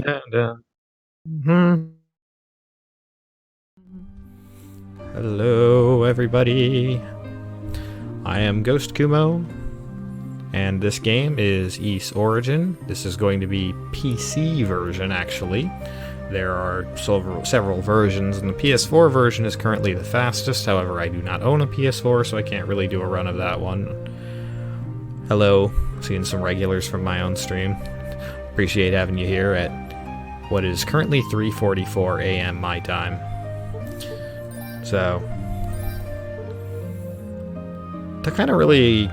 And, mhm. Hello, everybody. I am GhostKumo, and this game is Ys Origin. This is going to be PC version, actually. There are several versions, and the PS4 version is currently the fastest. However, I do not own a PS4, so I can't really do a run of that one. Hello, seeing some regulars from my own stream. Appreciate having you here at what is currently 3:44 a.m. my time. So, to kind of really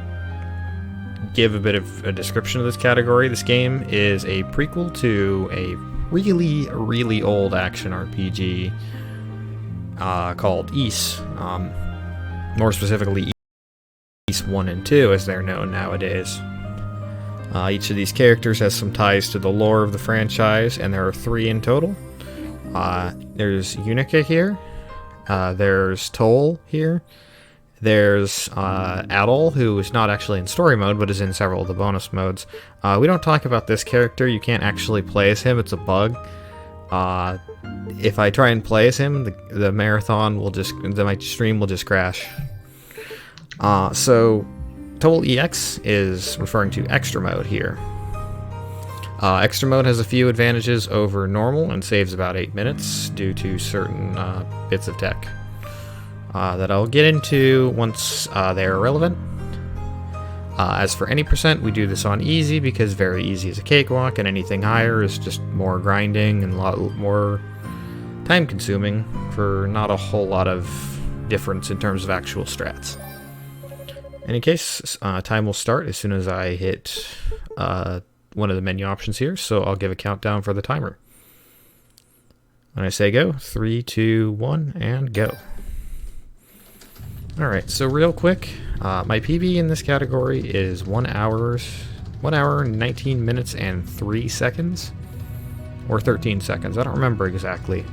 give a bit of a description of this category, this game is a prequel to a really, really old action RPG called Ys. More specifically, Ys 1 and 2, as they're known nowadays. Each of these characters has some ties to the lore of the franchise, and there are 3 in total. There's Unica here. There's Toal here. There's Adol, who is not actually in story mode, but is in several of the bonus modes. We don't talk about this character. You can't actually play as him. It's a bug. If I try and play as him, the marathon will my stream will just crash. So Toal EX is referring to extra mode here. Extra mode has a few advantages over normal and saves about 8 minutes due to certain bits of tech that I'll get into once they are relevant. As for any percent, we do this on easy because very easy is a cakewalk, and anything higher is just more grinding and a lot more time consuming for not a whole lot of difference in terms of actual strats. In any case, time will start as soon as I hit one of the menu options here, so I'll give a countdown for the timer. When I say go, 3, 2, 1, and go. Alright, so real quick, my PB in this category is 1 hour, 19 minutes, and 3 seconds. Or 13 seconds, I don't remember exactly.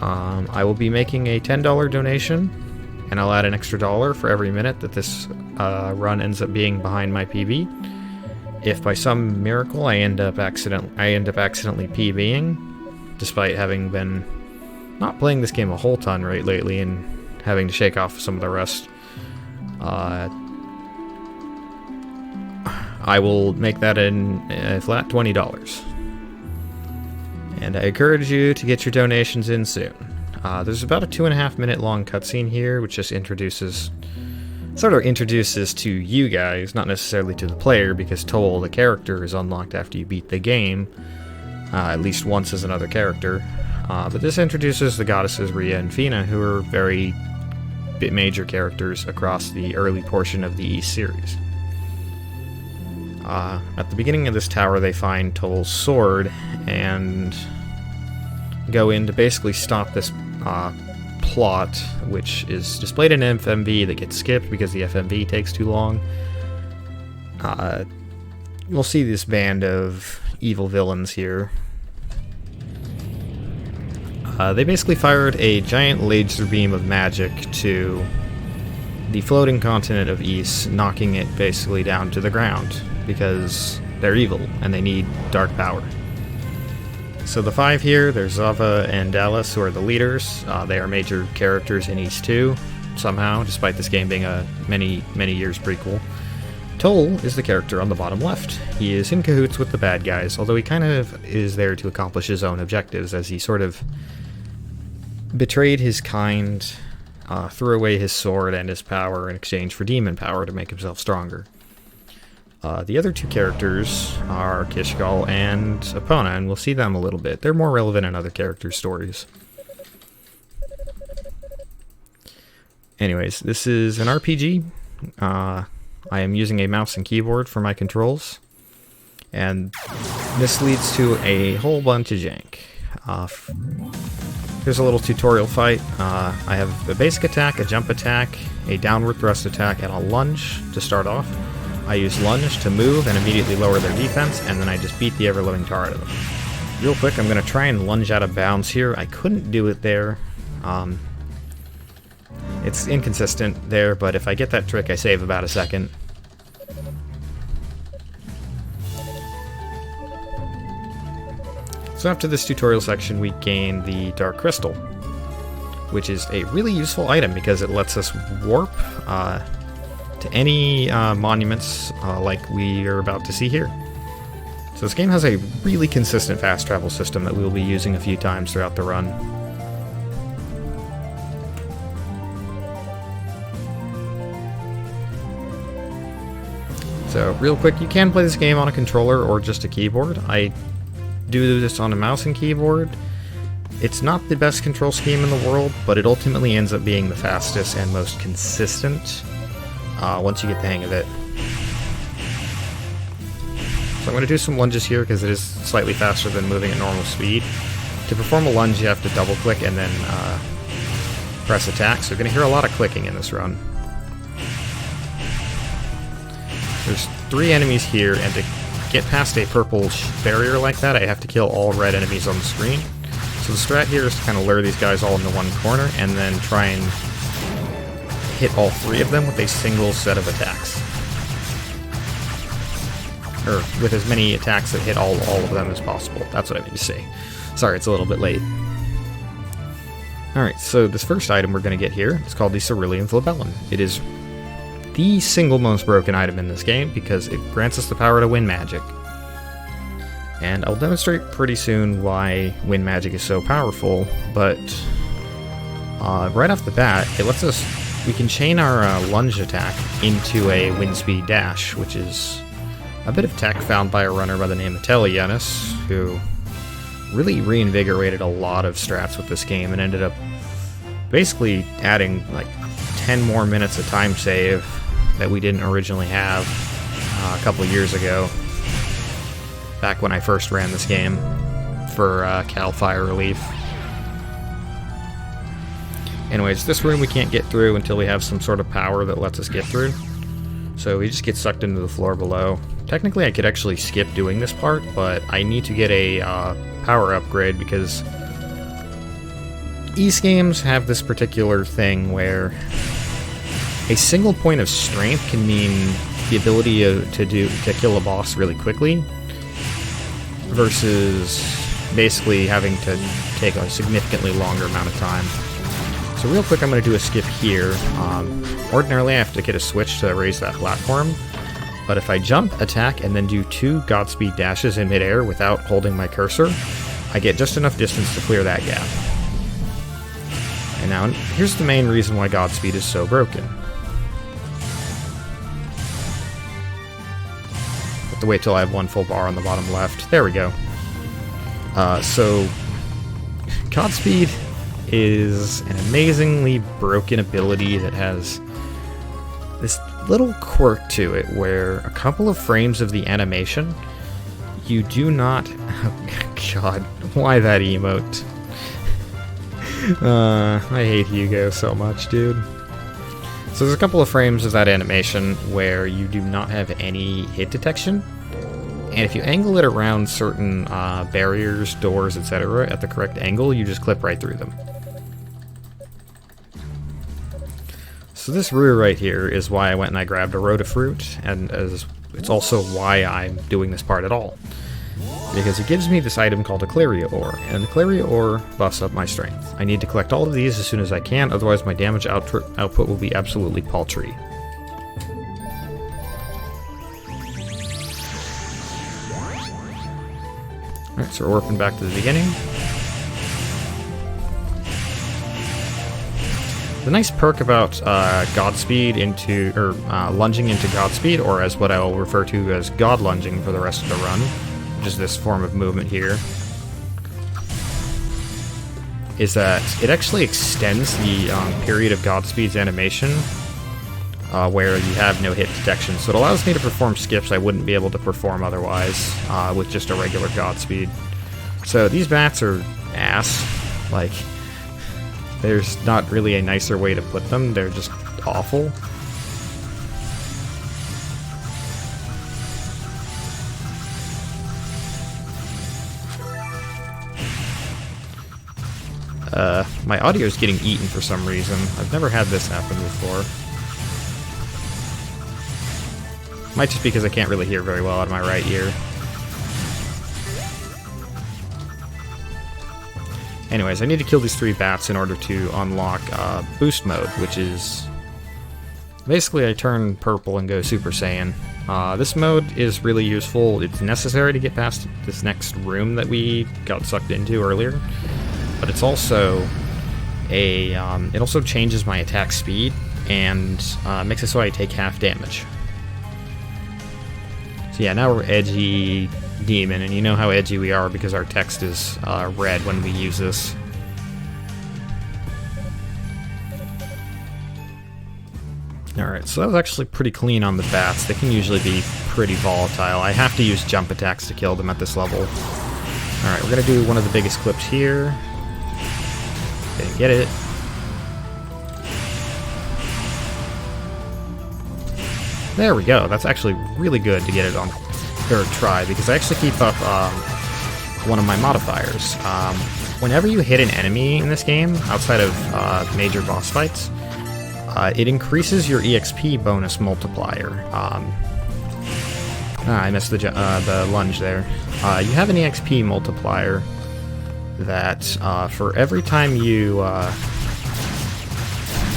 I will be making a $10 donation, and I'll add an extra $1 for every minute that this run ends up being behind my PB. If by some miracle I end up accidentally PBing, despite having been not playing this game a whole ton right lately and having to shake off some of the rest, I will make that in a flat $20. And I encourage you to get your donations in soon. There's about a 2.5 minute long cutscene here, which just introduces to you guys, not necessarily to the player, because Toal, the character, is unlocked after you beat the game, at least once as another character. But this introduces the goddesses Rhea and Fina, who are very major characters across the early portion of the Ys series. At the beginning of this tower, they find Toal's sword and go in to basically stop this plot, which is displayed in an FMV that gets skipped because the FMV takes too long. We'll see this band of evil villains here. They basically fired a giant laser beam of magic to the floating continent of Ys, knocking it basically down to the ground, because they're evil and they need dark power. So the 5 here, there's Zava and Dallas, who are the leaders. They are major characters in Ys 2, somehow, despite this game being a many years prequel. Toal is the character on the bottom left. He is in cahoots with the bad guys, although he kind of is there to accomplish his own objectives, as he sort of betrayed his kind, threw away his sword and his power in exchange for demon power to make himself stronger. The other two characters are Kishgal and Epona, and we'll see them a little bit. They're more relevant in other characters' stories. Anyways, this is an RPG. I am using a mouse and keyboard for my controls, and this leads to a whole bunch of jank. Here's a little tutorial fight. I have a basic attack, a jump attack, a downward thrust attack, and a lunge to start off. I use lunge to move and immediately lower their defense, and then I just beat the ever-living tar out of them. Real quick, I'm going to try and lunge out of bounds here. I couldn't do it there. It's inconsistent there, but if I get that trick, I save about a second. So after this tutorial section, we gain the Dark Crystal, which is a really useful item because it lets us warp to any monuments like we are about to see here. So this game has a really consistent fast travel system that we will be using a few times throughout the run. So real quick, you can play this game on a controller or just a keyboard. I do this on a mouse and keyboard. It's not the best control scheme in the world, but it ultimately ends up being the fastest and most consistent once you get the hang of it. So I'm going to do some lunges here because it is slightly faster than moving at normal speed. To perform a lunge, you have to double click and then press attack, so you're going to hear a lot of clicking in this run. There's 3 enemies here, and to get past a purple barrier like that, I have to kill all red enemies on the screen. So the strat here is to kind of lure these guys all into one corner, and then try and hit all 3 of them with a single set of attacks. Or with as many attacks that hit all of them as possible. That's what I mean to say. Sorry, it's a little bit late. Alright, so this first item we're going to get here is called the Cerulean Flabellin. It is the single most broken item in this game because it grants us the power to win magic. And I'll demonstrate pretty soon why wind magic is so powerful, but right off the bat, it lets us, we can chain our lunge attack into a wind speed dash, which is a bit of tech found by a runner by the name of Telianis, who really reinvigorated a lot of strats with this game and ended up basically adding like 10 more minutes of time save that we didn't originally have a couple years ago, back when I first ran this game for Cal Fire Relief. Anyways, this room we can't get through until we have some sort of power that lets us get through, so we just get sucked into the floor below. Technically I could actually skip doing this part, but I need to get a power upgrade because Ys games have this particular thing where a single point of strength can mean the ability to kill a boss really quickly, versus basically having to take a significantly longer amount of time. So real quick, I'm going to do a skip here. Ordinarily I have to get a switch to raise that platform, but if I jump, attack, and then do 2 Godspeed dashes in midair without holding my cursor, I get just enough distance to clear that gap. And now, here's the main reason why Godspeed is so broken. Have to wait till I have 1 full bar on the bottom left. There we go. So, Godspeed is an amazingly broken ability that has this little quirk to it where a couple of frames of the animation, you do not... Oh, God, why that emote? I hate Hugo so much, dude. So there's a couple of frames of that animation where you do not have any hit detection, and if you angle it around certain barriers, doors, etc. at the correct angle, you just clip right through them. So this rue right here is why I went and I grabbed a Rotafruit, and it's also why I'm doing this part at all. Because it gives me this item called a Cleria Ore, and the Cleria Ore buffs up my strength. I need to collect all of these as soon as I can, otherwise my damage output will be absolutely paltry. Alright, so we're warping back to the beginning. The nice perk about Godspeed into, or lunging into Godspeed, or as what I will refer to as God lunging for the rest of the run, which is this form of movement here, is that it actually extends the period of Godspeed's animation where you have no hit detection. So it allows me to perform skips I wouldn't be able to perform otherwise with just a regular Godspeed. So these bats are ass. Like, there's not really a nicer way to put them. They're just awful. My audio is getting eaten for some reason. I've never had this happen before. Might just be because I can't really hear very well out of my right ear. Anyways, I need to kill these 3 bats in order to unlock boost mode, which is basically I turn purple and go Super Saiyan. This mode is really useful. It's necessary to get past this next room that we got sucked into earlier, but it's also it also changes my attack speed and makes it so I take half damage. So yeah, now we're edgy demon, and you know how edgy we are because our text is red when we use this. Alright, so that was actually pretty clean on the bats. They can usually be pretty volatile. I have to use jump attacks to kill them at this level. Alright, we're gonna do one of the biggest clips here. Didn't get it. There we go. That's actually really good to get it on third try, because I actually keep up one of my modifiers. Whenever you hit an enemy in this game, outside of major boss fights, it increases your Exp Bonus Multiplier. I missed the lunge there. You have an Exp multiplier that for every time you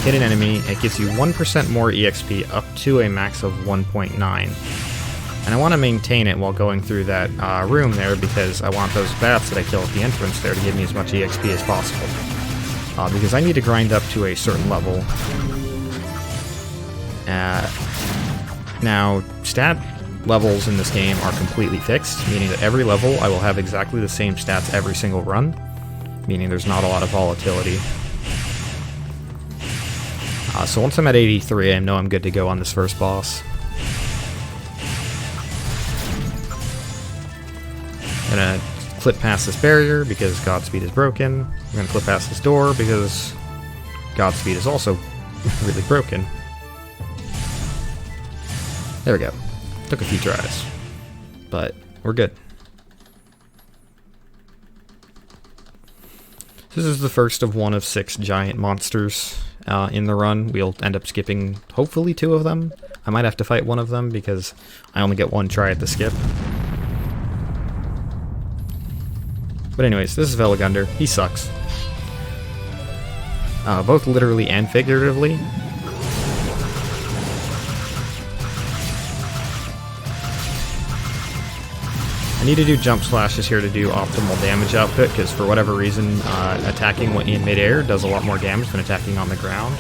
hit an enemy, it gives you 1% more EXP up to a max of 1.9. And I want to maintain it while going through that room there, because I want those bats that I kill at the entrance there to give me as much EXP as possible. Because I need to grind up to a certain level. Now, stat levels in this game are completely fixed, meaning that every level I will have exactly the same stats every single run, meaning there's not a lot of volatility. So once I'm at 83, I know I'm good to go on this first boss. I'm gonna clip past this barrier because Godspeed is broken. I'm gonna clip past this door because Godspeed is also really broken. There we go. Took a few tries, but we're good. This is the first of one of 6 giant monsters in the run. We'll end up skipping, hopefully, 2 of them. I might have to fight one of them because I only get 1 try at the skip. But anyways, this is Velagunder. He sucks. Both literally and figuratively. I need to do jump slashes here to do optimal damage output, because for whatever reason, attacking in midair does a lot more damage than attacking on the ground.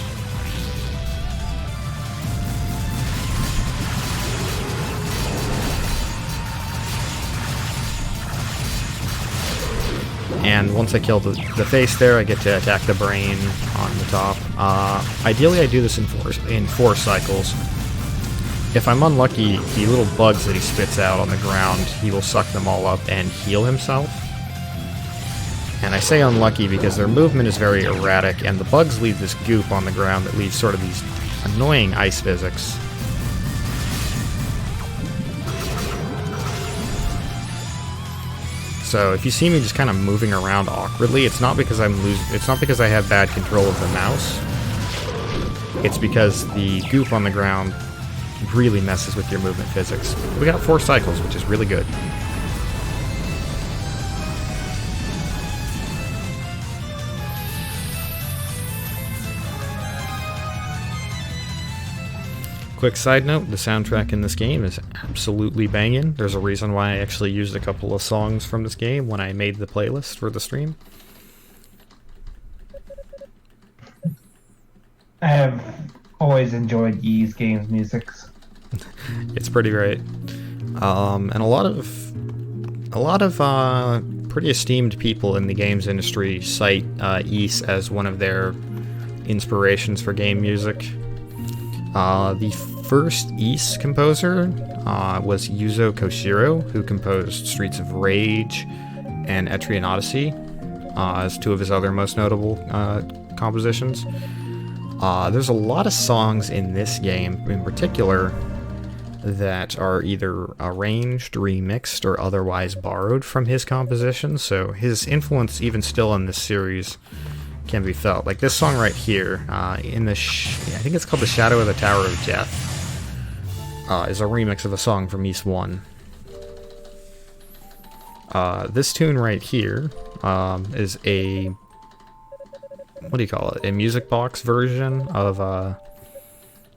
And once I kill the face there, I get to attack the brain on the top. Ideally, I do this in four cycles. If I'm unlucky, the little bugs that he spits out on the ground, he will suck them all up and heal himself. And I say unlucky because their movement is very erratic, and the bugs leave this goop on the ground that leaves sort of these annoying ice physics. So if you see me just kind of moving around awkwardly, it's not because it's not because I have bad control of the mouse. It's because the goop on the ground really messes with your movement physics. We got 4 cycles, which is really good. Quick side note, the soundtrack in this game is absolutely banging. There's a reason why I actually used a couple of songs from this game when I made the playlist for the stream. I have always enjoyed Ys games musics. It's pretty great. And a lot of pretty esteemed people in the games industry cite Ys as one of their inspirations for game music. The first Ys composer was Yuzo Koshiro, who composed Streets of Rage and Etrian Odyssey as two of his other most notable compositions. There's a lot of songs in this game, in particular, that are either arranged, remixed, or otherwise borrowed from his compositions, so his influence, even still in this series, can be felt. Like this song right here, I think it's called The Shadow of the Tower of Death, is a remix of a song from Ys 1. This tune right here is a, what do you call it, a music box version of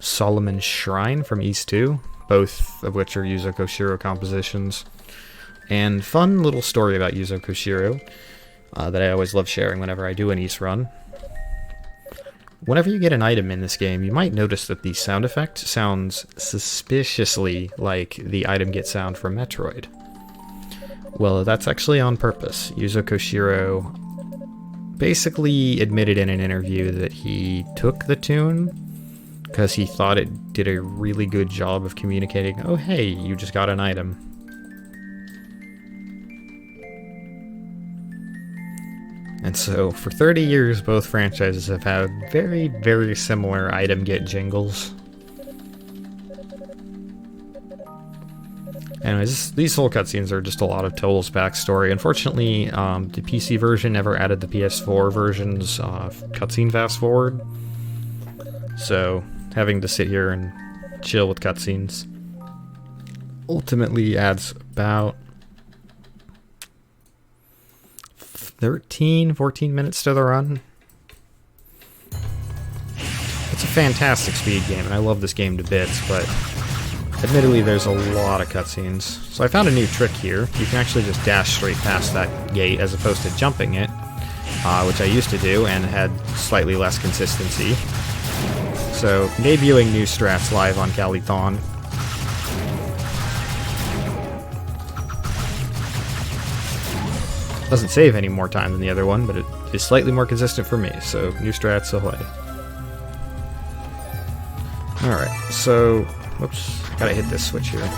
Solomon's Shrine from Ys 2, both of which are Yuzo Koshiro compositions. And fun little story about Yuzo Koshiro that I always love sharing whenever I do an Ys run. Whenever you get an item in this game, you might notice that the sound effect sounds suspiciously like the item get sound from Metroid. Well, that's actually on purpose. Yuzo Koshiro basically admitted in an interview that he took the tune because he thought it did a really good job of communicating, oh hey, you just got an item. And so, for 30 years, both franchises have had very, very similar item get jingles. Anyways, these whole cutscenes are just a lot of Toal's backstory. Unfortunately, the PC version never added the PS4 version's cutscene fast forward. So, having to sit here and chill with cutscenes ultimately adds about 14 minutes to the run. It's a fantastic speed game, and I love this game to bits, but admittedly there's a lot of cutscenes. So I found a new trick here. You can actually just dash straight past that gate as opposed to jumping it, which I used to do and had slightly less consistency. So, debuting new strats live on Calithon. Doesn't save any more time than the other one, but it is slightly more consistent for me, so new strats ahoy. Alright, so, whoops, gotta hit this switch here.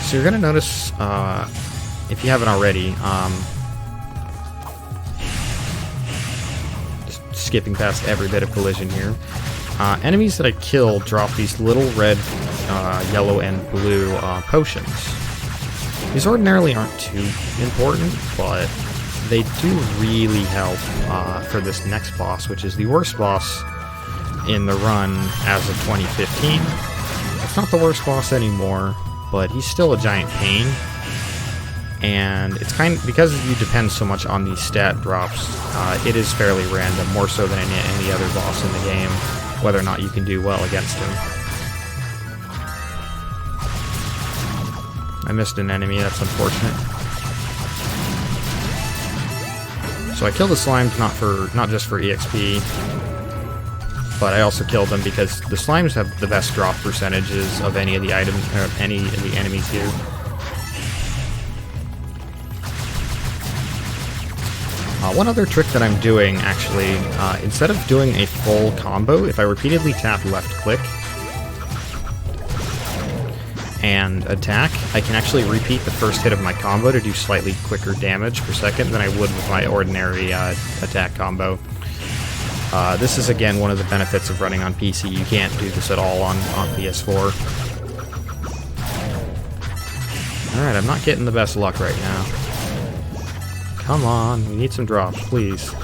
So you're gonna notice, if you haven't already, just skipping past every bit of collision here, enemies that I kill drop these little red, yellow, and blue potions. These ordinarily aren't too important, but they do really help for this next boss, which is the worst boss in the run as of 2015. It's not the worst boss anymore, but he's still a giant pain. And it's because you depend so much on these stat drops, it is fairly random, more so than any other boss in the game, whether or not you can do well against him. I missed an enemy, that's unfortunate. So I killed the slimes not just for EXP, but I also killed them because the slimes have the best drop percentages of any of the items or any of the enemies here. One other trick that I'm doing, actually, instead of doing a full combo, if I repeatedly tap left click and attack, I can actually repeat the first hit of my combo to do slightly quicker damage per second than I would with my ordinary attack combo. This is, again, one of the benefits of running on PC. You can't do this at all on PS4. Alright, I'm not getting the best luck right now. Come on, we need some drops, please.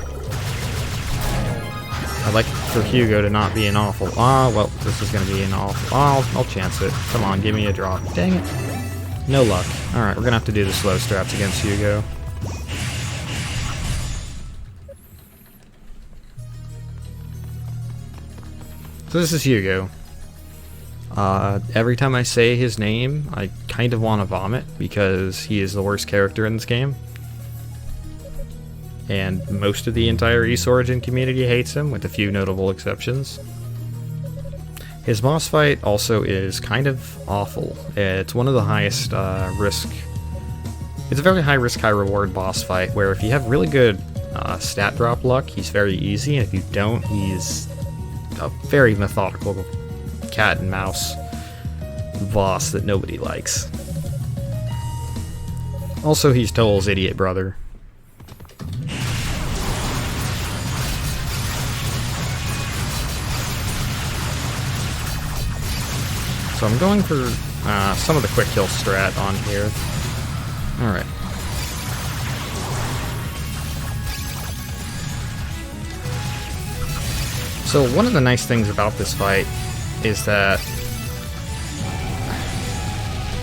I'd like for Hugo to not be an awful... Ah, well, this is going to be an awful... I'll chance it. Come on, give me a drop. Dang it. No luck. Alright, we're going to have to do the slow strats against Hugo. So this is Hugo. Every time I say his name, I kind of want to vomit because he is the worst character in this game. And most of the entire Ys Origin community hates him, with a few notable exceptions. His boss fight also is kind of awful. It's one of the highest risk. It's a very high risk, high reward boss fight where if you have really good stat drop luck, he's very easy, and if you don't, he's a very methodical cat and mouse boss that nobody likes. Also, he's Toal's idiot brother. So I'm going for some of the quick kill strat on here. Alright. So one of the nice things about this fight is that...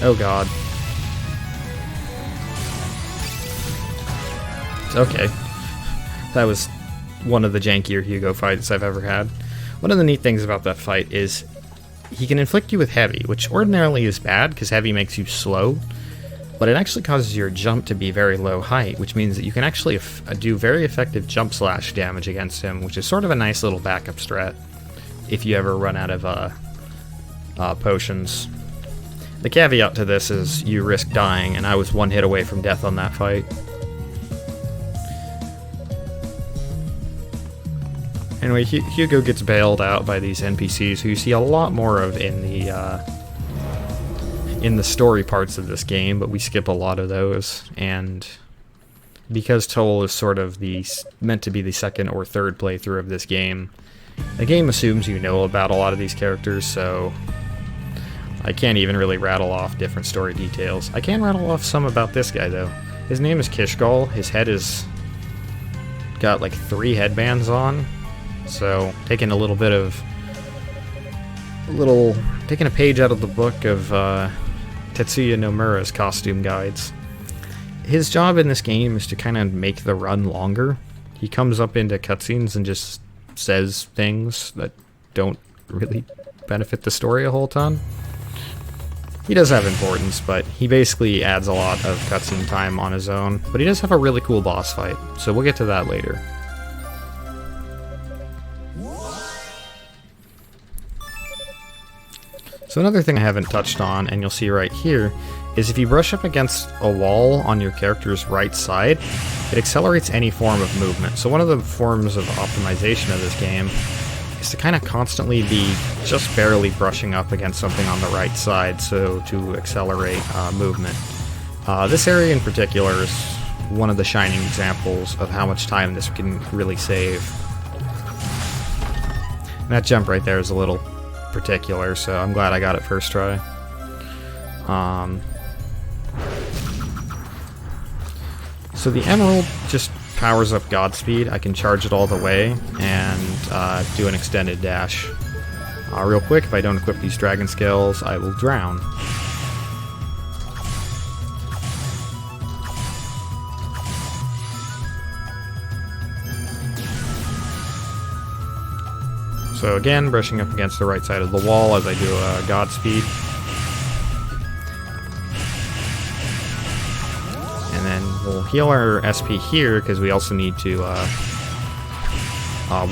Oh god. Okay. That was one of the jankier Hugo fights I've ever had. One of the neat things about that fight is he can inflict you with heavy, which ordinarily is bad because heavy makes you slow, but it actually causes your jump to be very low height, which means that you can actually do very effective jump slash damage against him, which is sort of a nice little backup strat if you ever run out of potions. The caveat to this is you risk dying, and I was one hit away from death on that fight. Anyway, Hugo gets bailed out by these NPCs who you see a lot more of in the story parts of this game, but we skip a lot of those. And because Toal is sort of meant to be the second or third playthrough of this game, the game assumes you know about a lot of these characters, so I can't even really rattle off different story details. I can rattle off some about this guy though. His name is Kishgal. His head is got like 3 headbands on. So, taking a page out of the book of Tetsuya Nomura's costume guides. His job in this game is to kind of make the run longer. He comes up into cutscenes and just says things that don't really benefit the story a whole ton. He does have importance, but he basically adds a lot of cutscene time on his own. But he does have a really cool boss fight, so we'll get to that later. So another thing I haven't touched on, and you'll see right here, is if you brush up against a wall on your character's right side, it accelerates any form of movement. So one of the forms of optimization of this game is to kind of constantly be just barely brushing up against something on the right side, so to accelerate movement. This area in particular is one of the shining examples of how much time this can really save. And that jump right there is a little particular, so I'm glad I got it first try. So the emerald just powers up Godspeed. I can charge it all the way and do an extended dash. Real quick, if I don't equip these dragon skills, I will drown. So again, brushing up against the right side of the wall as I do a Godspeed. And then we'll heal our SP here, because we also need to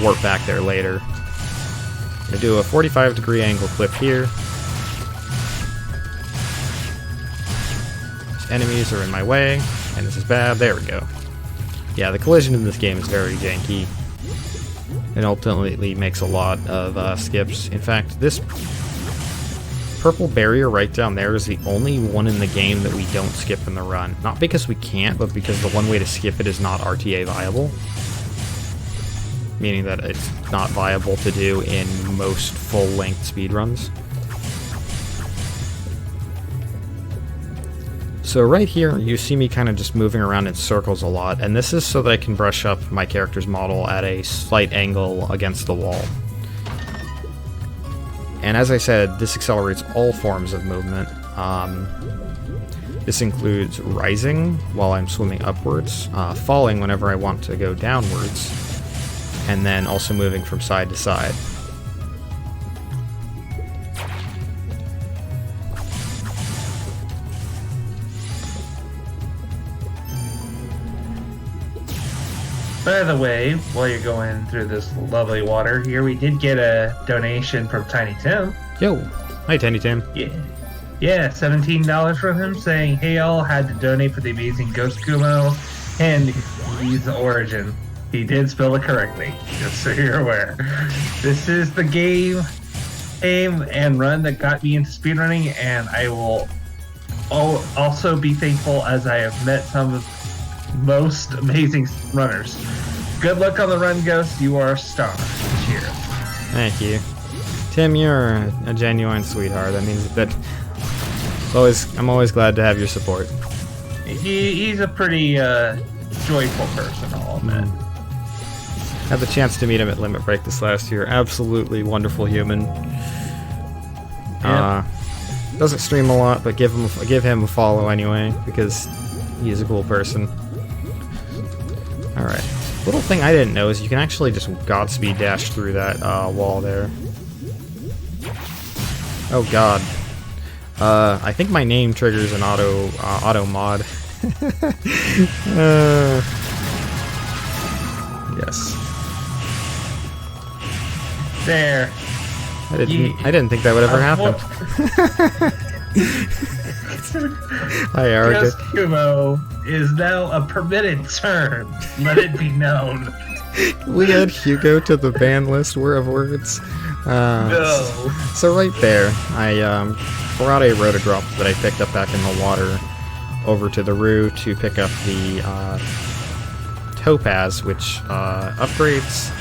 warp back there later. I'm going to do a 45-degree angle clip here. These enemies are in my way, and this is bad. There we go. Yeah, the collision in this game is very janky. It ultimately makes a lot of skips. In fact, this purple barrier right down there is the only one in the game that we don't skip in the run. Not because we can't, but because the one way to skip it is not RTA viable. Meaning that it's not viable to do in most full-length speedruns. So right here, you see me kind of just moving around in circles a lot, and this is so that I can brush up my character's model at a slight angle against the wall. And as I said, this accelerates all forms of movement. This includes rising while I'm swimming upwards, falling whenever I want to go downwards, and then also moving from side to side. By the way, while you're going through this lovely water here, we did get a donation from Tiny Tim. Yo, hi Tiny Tim. Yeah, $17 from him saying, "Hey all, had to donate for the amazing GhostKumo and he's the origin." He did spell it correctly, just so you're aware. This is the game, aim, and run that got me into speedrunning, and I will also be thankful as I have met some of the most amazing runners. Good luck on the run, Ghost. You are a star. Cheers. Thank you. Tim, you're a genuine sweetheart. That means that I'm always glad to have your support. He's a pretty joyful person, I'll admit. Had the chance to meet him at Limit Break this last year. Absolutely wonderful human. Yep. Doesn't stream a lot, but give him a follow anyway, because he's a cool person. Alright. Little thing I didn't know is you can actually just Godspeed dash through that wall there. Oh god. I think my name triggers an auto mod. Yes. There. I didn't think that would ever happen. Hi, Arrogant. GhostKumo is now a permitted term. Let it be known. We add Hugo to the ban list of words. No. So right there, I brought a rotodrop that I picked up back in the water over to the Rue to pick up the Topaz, which upgrades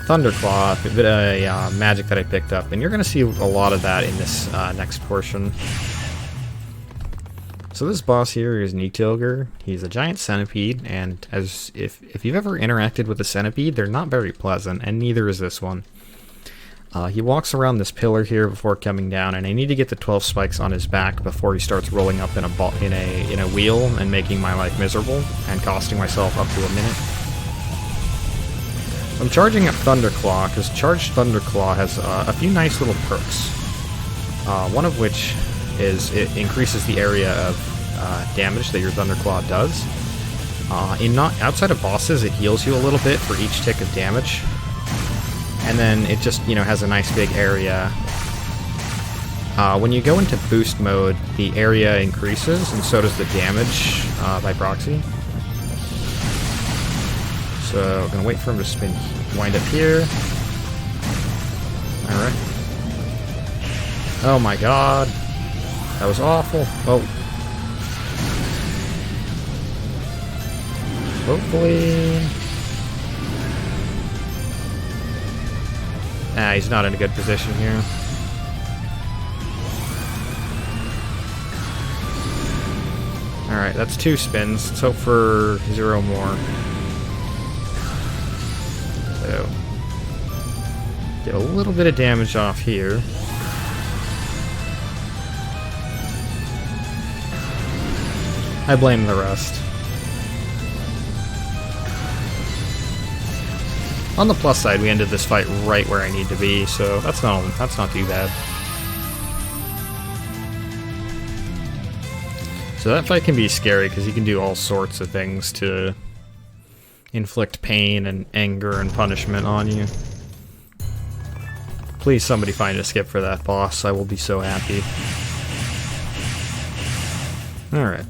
Thunderclaw, a bit of magic that I picked up, and you're going to see a lot of that in this next portion. So this boss here is Nitilger. He's a giant centipede, and as if you've ever interacted with a centipede, they're not very pleasant, and neither is this one. He walks around this pillar here before coming down, and I need to get the 12 spikes on his back before he starts rolling up in a wheel and making my life miserable and costing myself up to a minute. I'm charging up Thunderclaw because Charged Thunderclaw has a few nice little perks. One of which is it increases the area of damage that your Thunderclaw does. Outside of bosses, it heals you a little bit for each tick of damage. And then it just, has a nice big area. When you go into boost mode, the area increases, and so does the damage by proxy. So I'm gonna wait for him to wind up here. Alright. Oh my god. That was awful. Oh. Hopefully. He's not in a good position here. Alright, that's 2 spins. Let's hope for 0 more. So, get a little bit of damage off here. I blame the rest. On the plus side, we ended this fight right where I need to be, so that's not too bad. So that fight can be scary because he can do all sorts of things to inflict pain and anger and punishment on you. Please somebody find a skip for that boss, I will be so happy. Alright.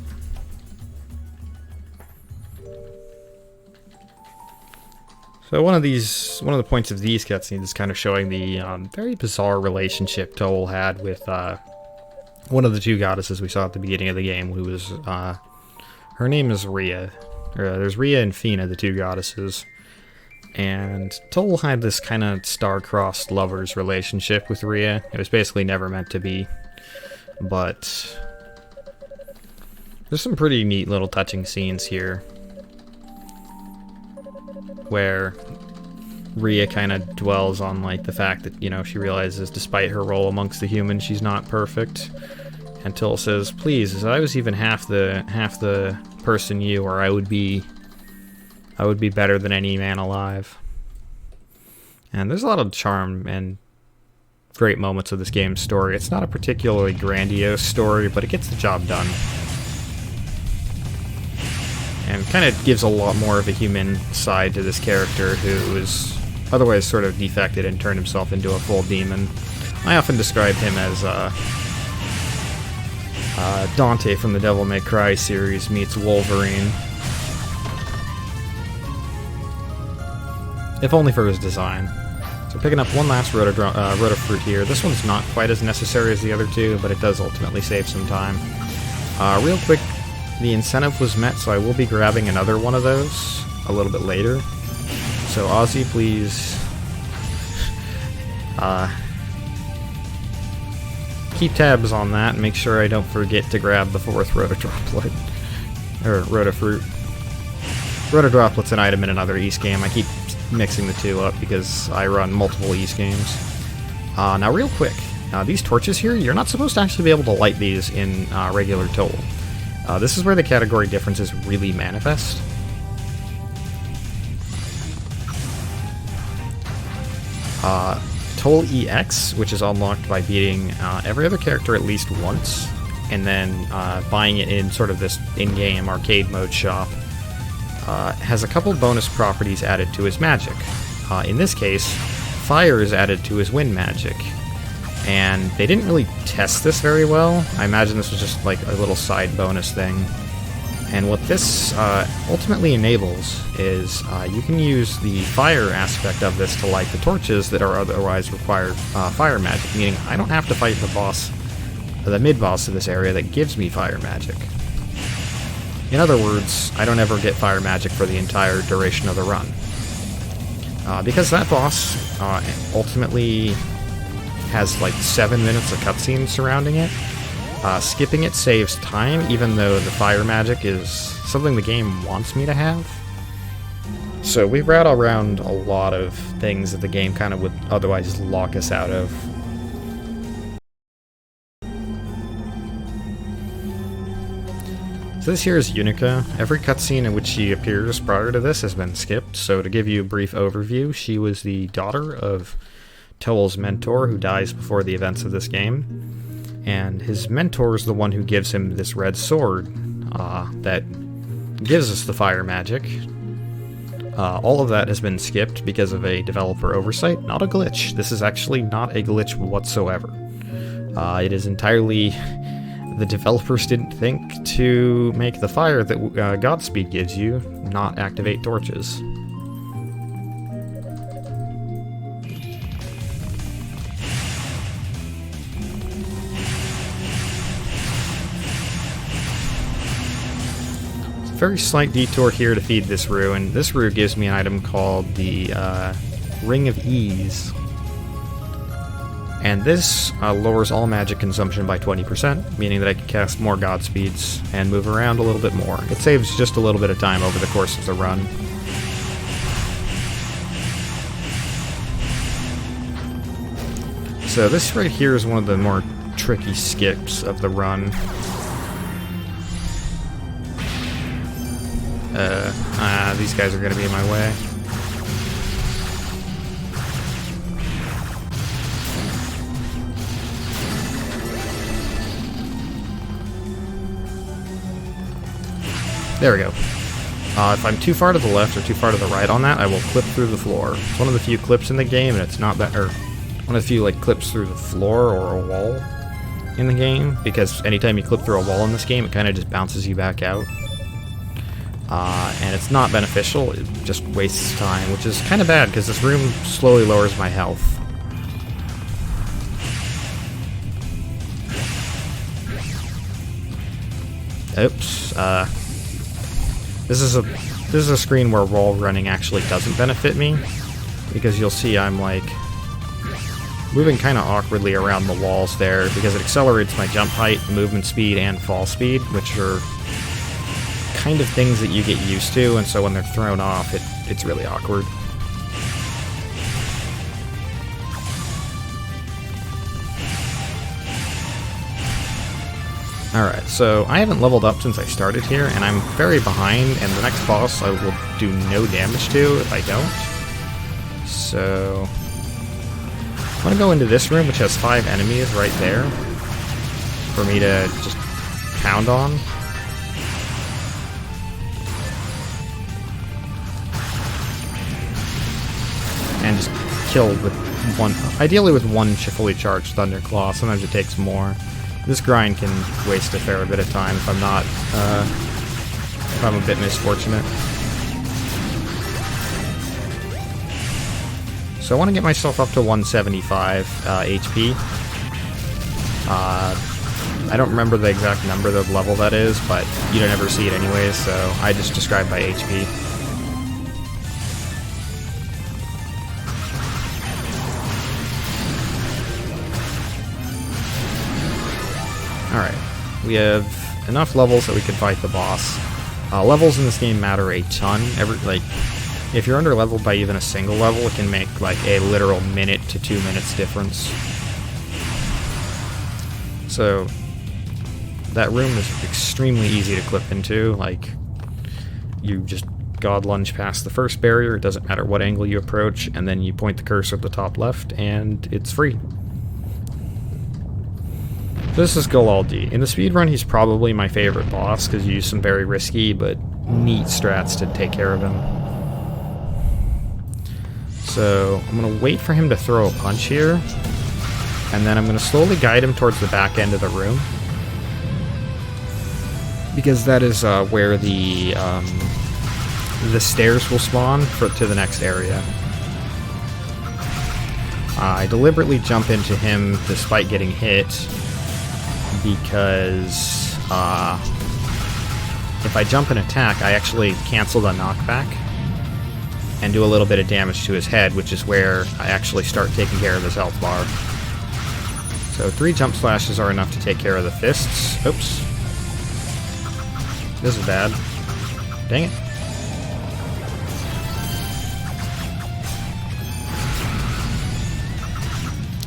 So one of the points of these cutscenes is kind of showing the very bizarre relationship Toal had with one of the 2 goddesses we saw at the beginning of the game, who was, her name is Rhea. There's Rhea and Fina, the 2 goddesses. And Toal had this kind of star-crossed lovers relationship with Rhea. It was basically never meant to be. But there's some pretty neat little touching scenes here, where Rhea kind of dwells on the fact that, she realizes despite her role amongst the humans, she's not perfect. And Toal says, "Please, if I was even half the person you are, I would be better than any man alive." And there's a lot of charm and great moments of this game's story. It's not a particularly grandiose story, but it gets the job done. And kind of gives a lot more of a human side to this character, who is otherwise sort of defected and turned himself into a full demon. I often describe him as Dante from the Devil May Cry series meets Wolverine. If only for his design. So picking up one last Rotafruit here. This one's not quite as necessary as the other two, but it does ultimately save some time. Real quick, the incentive was met, so I will be grabbing another one of those a little bit later. So Ozzy, please keep tabs on that and make sure I don't forget to grab the 4th Rotodroplet. Or Rotafruit. Rotodroplet's an item in another East game. I keep mixing the two up because I run multiple East games. Now real quick, these torches here, you're not supposed to actually be able to light these in regular Toal. This is where the category differences really manifest. Toal EX, which is unlocked by beating every other character at least once, and then buying it in sort of this in-game arcade mode shop, has a couple bonus properties added to his magic. In this case, fire is added to his wind magic. And they didn't really test this very well. I imagine this was just like a little side bonus thing. And what this ultimately enables is you can use the fire aspect of this to light the torches that are otherwise required fire magic, meaning I don't have to fight the boss, the mid-boss of this area that gives me fire magic. In other words, I don't ever get fire magic for the entire duration of the run. Because that boss ultimately has like 7 minutes of cutscenes surrounding it, skipping it saves time, even though the fire magic is something the game wants me to have. So we rattle around a lot of things that the game kind of would otherwise lock us out of. So this here is Unica. Every cutscene in which she appears prior to this has been skipped, so to give you a brief overview, she was the daughter of Toal's mentor, who dies before the events of this game, and his mentor is the one who gives him this red sword that gives us the fire magic. All of that has been skipped because of a developer oversight, not a glitch. This is actually not a glitch whatsoever. It is entirely... The developers didn't think to make the fire that Godspeed gives you not activate torches. Very slight detour here to feed this rue, and this rue gives me an item called the Ring of Ease. And this lowers all magic consumption by 20%, meaning that I can cast more Godspeeds and move around a little bit more. It saves just a little bit of time over the course of the run. So this right here is one of the more tricky skips of the run. These guys are going to be in my way. There we go. If I'm too far to the left or too far to the right on that, I will clip through the floor. It's one of the few clips in the game, and it's not that, or one of the few like clips through the floor or a wall in the game, because anytime you clip through a wall in this game, it kind of just bounces you back out. And it's not beneficial, it just wastes time, which is kind of bad, because this room slowly lowers my health. Oops, This is a screen where wall running actually doesn't benefit me, because you'll see I'm like moving kind of awkwardly around the walls there, because it accelerates my jump height, movement speed, and fall speed, which are kind of things that you get used to, and so when they're thrown off, it's really awkward. Alright, so I haven't leveled up since I started here, and I'm very behind, and the next boss I will do no damage to if I don't. So I'm going to go into this room, which has 5 enemies right there, for me to just pound on. And kill with one, ideally with one fully charged Thunderclaw. Sometimes it takes more. This grind can waste a fair bit of time if I'm not, if I'm a bit misfortunate. So I want to get myself up to 175 HP. I don't remember the exact number of level that is, but you don't ever see it anyways, so I just describe by HP. Alright, we have enough levels that we can fight the boss. Levels in this game matter a ton. If you're under-leveled by even a single level, it can make like a literal minute to 2 minutes difference. So that room is extremely easy to clip into. Like, you just god lunge past the first barrier, it doesn't matter what angle you approach, and then you point the cursor at the top left, and it's free. This is Golaldi. In the speedrun, he's probably my favorite boss, because you use some very risky but neat strats to take care of him. So I'm going to wait for him to throw a punch here, and then I'm going to slowly guide him towards the back end of the room, because that is where the stairs will spawn to the next area. I deliberately jump into him despite getting hit, because if I jump and attack, I actually cancel the knockback and do a little bit of damage to his head, which is where I actually start taking care of his health bar. So 3 jump slashes are enough to take care of the fists. Oops. This is bad. Dang it.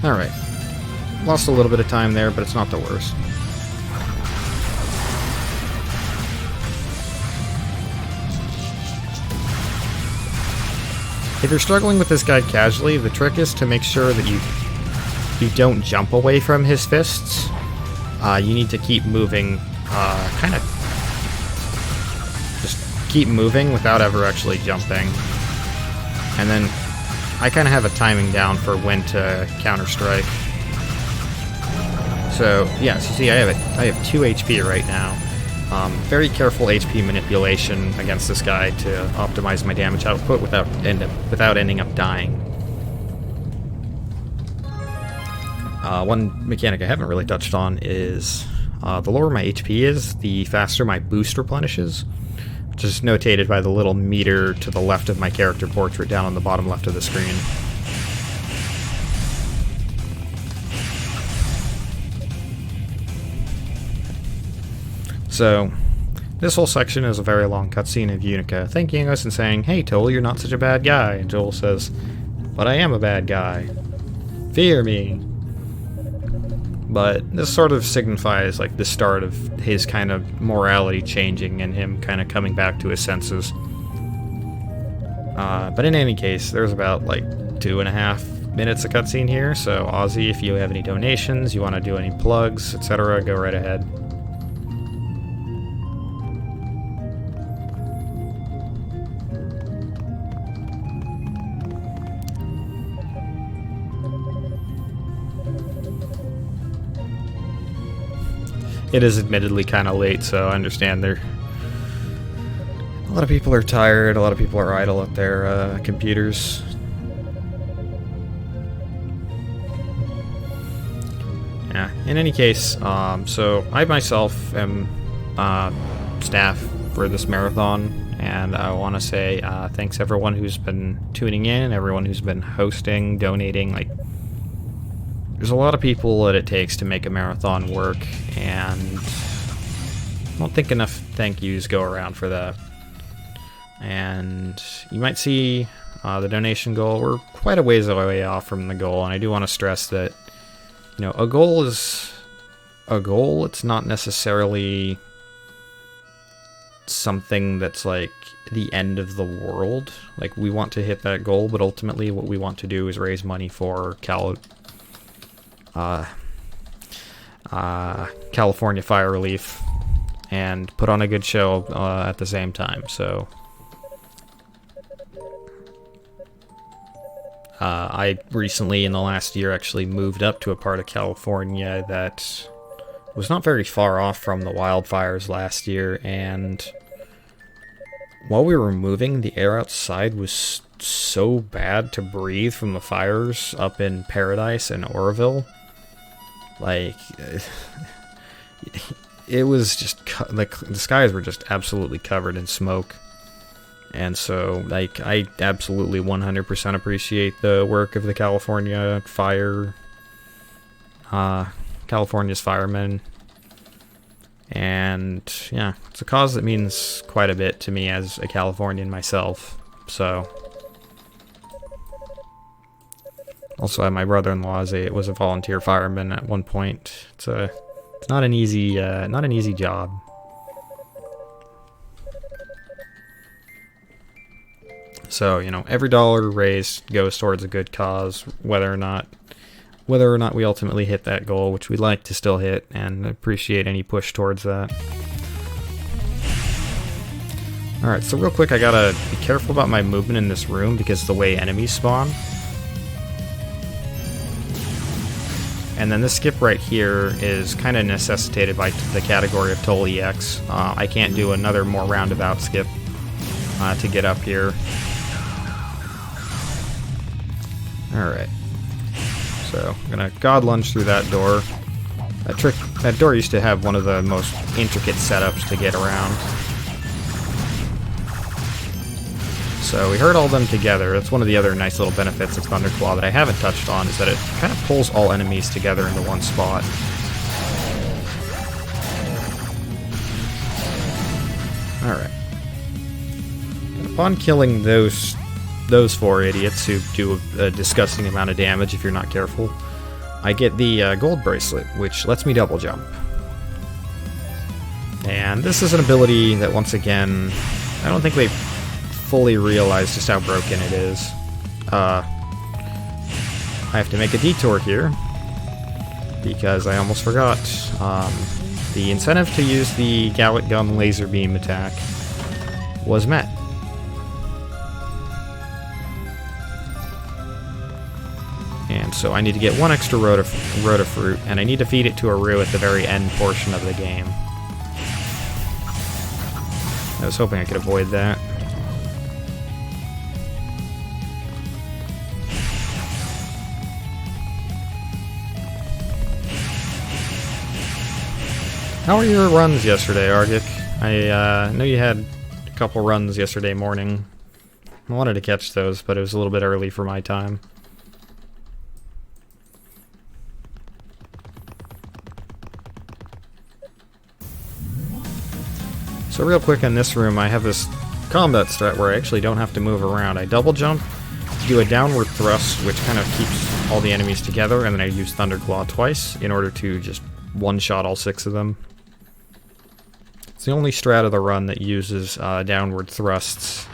Alright. Lost a little bit of time there, but it's not the worst. If you're struggling with this guy casually, the trick is to make sure that you don't jump away from his fists. You need to keep moving, kind of just keep moving without ever actually jumping. And then I kind of have a timing down for when to counter-strike. So, yeah, so you see I have 2 HP right now. Very careful HP manipulation against this guy to optimize my damage output without ending up dying. One mechanic I haven't really touched on is the lower my HP is, the faster my boost replenishes, which is notated by the little meter to the left of my character portrait down on the bottom left of the screen. So, this whole section is a very long cutscene of Unica thanking us and saying, "Hey Toal, you're not such a bad guy." And Joel says, "But I am a bad guy. Fear me." But this sort of signifies like the start of his kind of morality changing and him kind of coming back to his senses. But in any case, there's about like 2.5 minutes of cutscene here, so Ozzy, if you have any donations, you want to do any plugs, etc., go right ahead. It is admittedly kind of late, so I understand a lot of people are tired, a lot of people are idle at their computers. Yeah, in any case, so I myself am staff for this marathon, and I want to say thanks everyone who's been tuning in, everyone who's been hosting, donating. Like, there's a lot of people that it takes to make a marathon work, and I don't think enough thank yous go around for that. And you might see the donation goal. We're quite a ways away off from the goal, and I do want to stress that, you know, a goal is a goal. It's not necessarily something that's like the end of the world. Like, we want to hit that goal, but ultimately what we want to do is raise money for California Fire Relief and put on a good show at the same time. So I recently, in the last year, actually moved up to a part of California that was not very far off from the wildfires last year, and while we were moving, the air outside was so bad to breathe from the fires up in Paradise and Oroville. Like, it was just, like, the skies were just absolutely covered in smoke. And so, like, I absolutely 100% appreciate the work of the California's firemen. And, yeah, it's a cause that means quite a bit to me as a Californian myself, so. Also, my brother-in-law was a volunteer fireman at one point. It's not an easy job. So, you know, every dollar raised goes towards a good cause, whether or not we ultimately hit that goal, which we'd like to still hit, and appreciate any push towards that. Alright, so real quick, I gotta be careful about my movement in this room because of the way enemies spawn. And then this skip right here is kind of necessitated by the category of Toal EX. I can't do another more roundabout skip to get up here. Alright. So, I'm gonna God Lunge through that door. That door used to have one of the most intricate setups to get around. So we heard all them together. That's one of the other nice little benefits of Thunderclaw that I haven't touched on, is that it kind of pulls all enemies together into one spot. Alright. Upon killing those four idiots who do a disgusting amount of damage if you're not careful, I get the gold bracelet, which lets me double jump. And this is an ability that, once again, I don't think they fully realize just how broken it is. I have to make a detour here, because I almost forgot. The incentive to use the Gallic Gun laser beam attack was met. And so I need to get one extra Rotafruit, and I need to feed it to a Rue at the very end portion of the game. I was hoping I could avoid that. How were your runs yesterday, Argic? I know you had a couple runs yesterday morning. I wanted to catch those, but it was a little bit early for my time. So real quick in this room, I have this combat strat where I actually don't have to move around. I double jump, do a downward thrust, which kind of keeps all the enemies together, and then I use Thunderclaw twice in order to just one-shot all 6 of them. It's the only strat of the run that uses downward thrusts.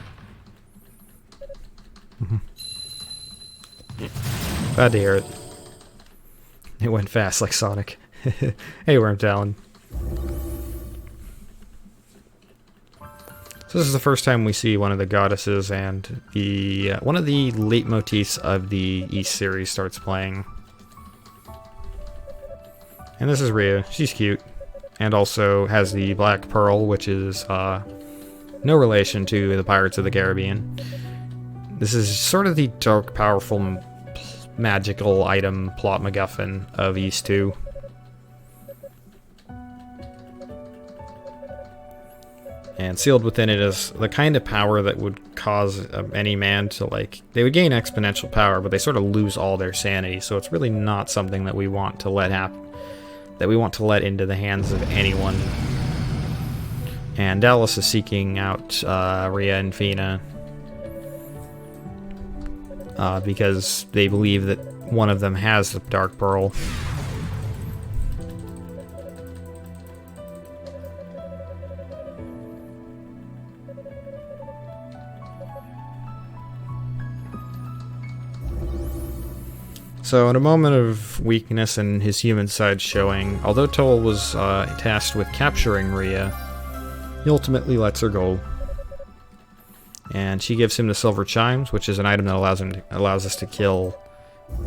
Glad to hear it. It went fast like Sonic. Hey, Worm Talon. So this is the first time we see one of the goddesses, and one of the leitmotifs of the East series starts playing. And this is Rhea. She's cute. And also has the Black Pearl, which is no relation to the Pirates of the Caribbean. This is sort of the dark, powerful, magical item plot MacGuffin of East 2. And sealed within it is the kind of power that would cause any man to, like, they would gain exponential power, but they sort of lose all their sanity, so it's really not something that we want to let happen, that we want to let into the hands of anyone. And Dallas is seeking out Rhea and Fina because they believe that one of them has the Dark Pearl. So, in a moment of weakness and his human side showing, although Toal was tasked with capturing Rhea, he ultimately lets her go. And she gives him the Silver Chimes, which is an item that allows us to kill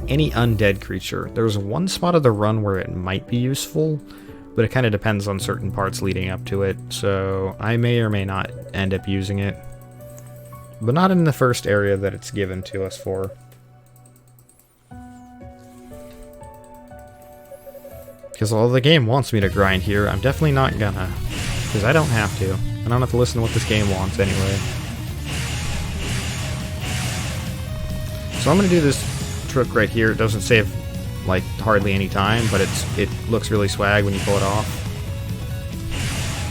any undead creature. There's one spot of the run where it might be useful, but it kind of depends on certain parts leading up to it, so I may or may not end up using it. But not in the first area that it's given to us for. Because although the game wants me to grind here, I'm definitely not gonna. Because I don't have to. I don't have to listen to what this game wants anyway. So I'm gonna do this trick right here. It doesn't save like hardly any time, but it looks really swag when you pull it off.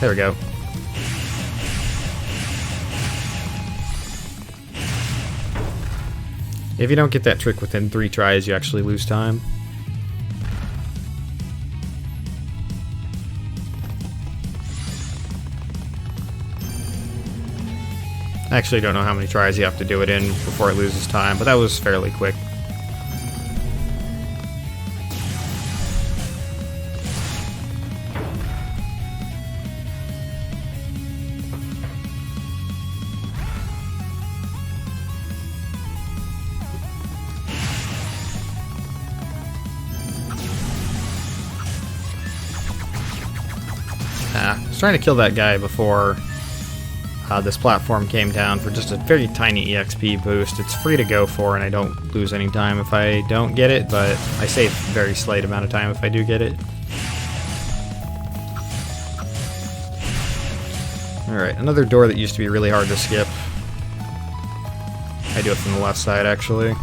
There we go. If you don't get that trick within 3 tries, you actually lose time. I actually don't know how many tries you have to do it in before it loses time, but that was fairly quick. I was trying to kill that guy before this platform came down for just a very tiny EXP boost. It's free to go for, and I don't lose any time if I don't get it, but I save a very slight amount of time if I do get it. Alright, another door that used to be really hard to skip. I do it from the left side, actually.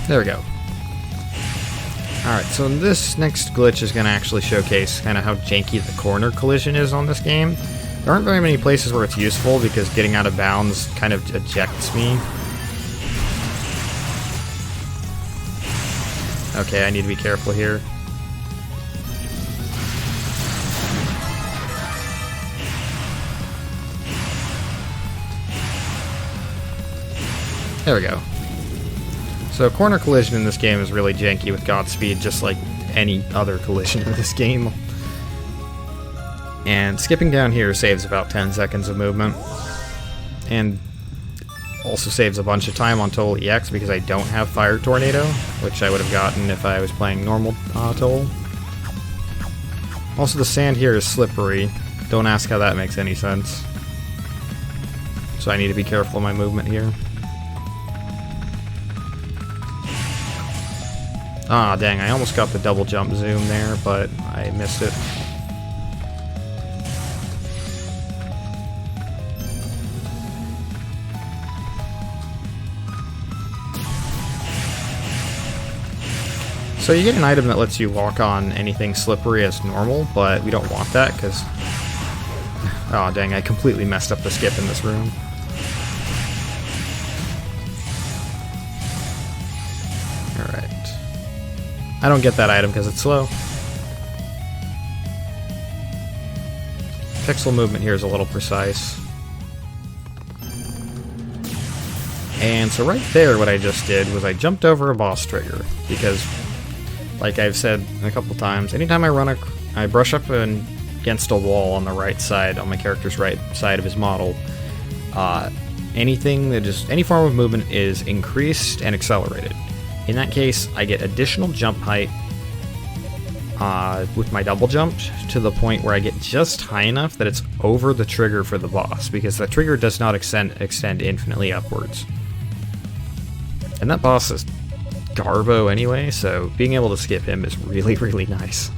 There we go. Alright, so this next glitch is going to actually showcase kind of how janky the corner collision is on this game. There aren't very many places where it's useful because getting out of bounds kind of ejects me. Okay, I need to be careful here. There we go. So corner collision in this game is really janky with Godspeed, just like any other collision in this game. And skipping down here saves about 10 seconds of movement. And also saves a bunch of time on Toal EX because I don't have Fire Tornado, which I would have gotten if I was playing normal Toal. Also the sand here is slippery. Don't ask how that makes any sense. So I need to be careful of my movement here. Ah, dang, I almost got the double jump zoom there, but I missed it. So you get an item that lets you walk on anything slippery as normal, but we don't want that because... Oh, dang, I completely messed up the skip in this room. Alright. I don't get that item because it's slow. Pixel movement here is a little precise. And so right there what I just did was I jumped over a boss trigger because, like I've said a couple times, anytime I brush up against a wall on the right side, on my character's right side of his model, any form of movement is increased and accelerated. In that case, I get additional jump height with my double jump to the point where I get just high enough that it's over the trigger for the boss, because the trigger does not extend infinitely upwards. And that boss is Garbo anyway, so being able to skip him is really, really nice.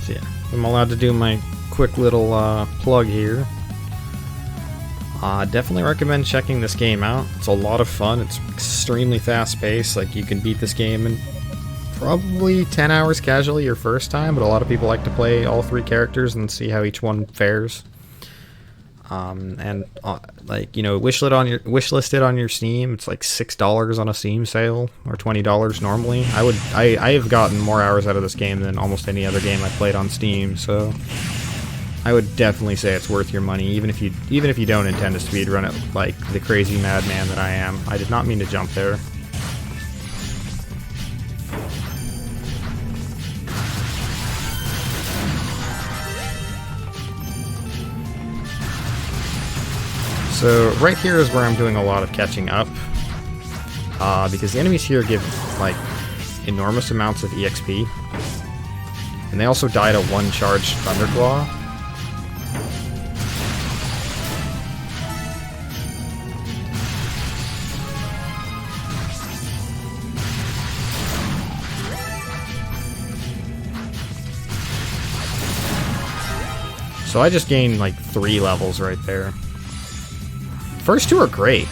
So yeah, I'm allowed to do my quick little plug here. Definitely recommend checking this game out. It's a lot of fun. It's extremely fast-paced. Like, you can beat this game in probably 10 hours casually your first time, but a lot of people like to play all 3 characters and see how each one fares. and like, you know, wishlisted on your Steam. It's like $6 on a Steam sale, or $20 normally. I have gotten more hours out of this game than almost any other game I played on Steam, so I would definitely say it's worth your money, even if you don't intend to speedrun it like the crazy madman that I am. I did not mean to jump there. So right here is where I'm doing a lot of catching up, because the enemies here give like enormous amounts of EXP, and they also die to one charged Thunderclaw. So I just gained like 3 levels right there. First 2 are great.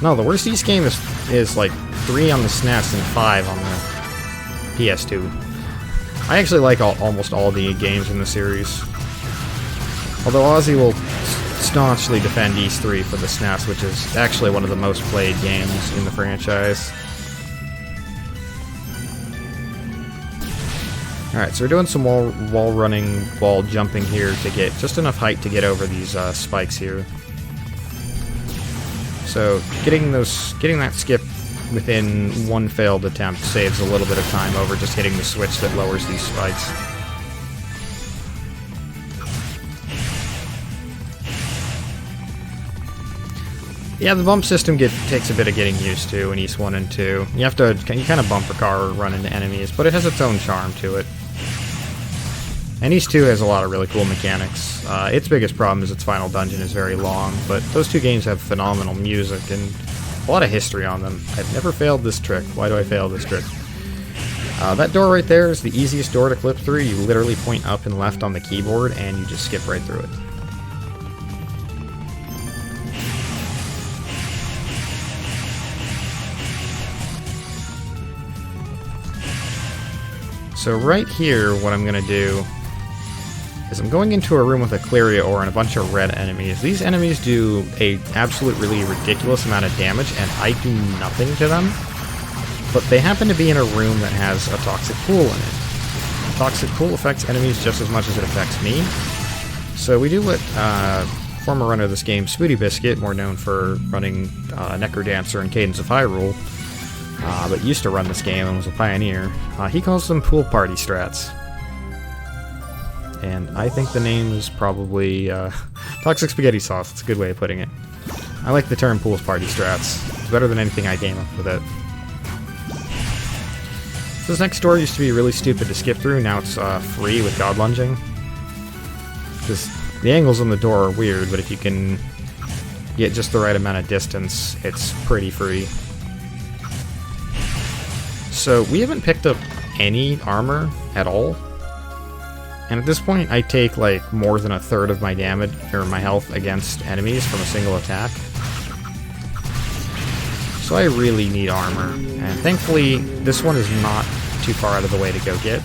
No, the worst East game is like 3 on the SNES and 5 on the PS2. I actually like almost all the games in the series. Although Ozzy will staunchly defend East 3 for the SNES, which is actually one of the most played games in the franchise. Alright, so we're doing some wall running, wall jumping here to get just enough height to get over these spikes here. So getting that skip within one failed attempt saves a little bit of time over just hitting the switch that lowers these spikes. Yeah, the bump system takes a bit of getting used to in East 1 and 2. You kind of bumper car or run into enemies, but it has its own charm to it. And East 2 has a lot of really cool mechanics. Its biggest problem is its final dungeon is very long, but those 2 games have phenomenal music and a lot of history on them. I've never failed this trick. Why do I fail this trick? That door right there is the easiest door to clip through. You literally point up and left on the keyboard and you just skip right through it. So right here, what I'm going to do is I'm going into a room with a Cleria Ore and a bunch of red enemies. These enemies do a absolutely ridiculous amount of damage, and I do nothing to them. But they happen to be in a room that has a toxic pool in it. The toxic pool affects enemies just as much as it affects me. So we do what former runner of this game, Spooty Biscuit, more known for running Necrodancer and Cadence of Hyrule, but used to run this game and was a pioneer, he calls them pool party strats. And I think the name is probably Toxic Spaghetti Sauce. It's a good way of putting it. I like the term pool party strats. It's better than anything I came up with it. So this next door used to be really stupid to skip through. Now it's free with God Lunging. The angles on the door are weird, but if you can get just the right amount of distance, it's pretty free. So we haven't picked up any armor at all. And at this point, I take like more than a third of my damage, or my health, against enemies from a single attack. So I really need armor. And thankfully, this one is not too far out of the way to go get.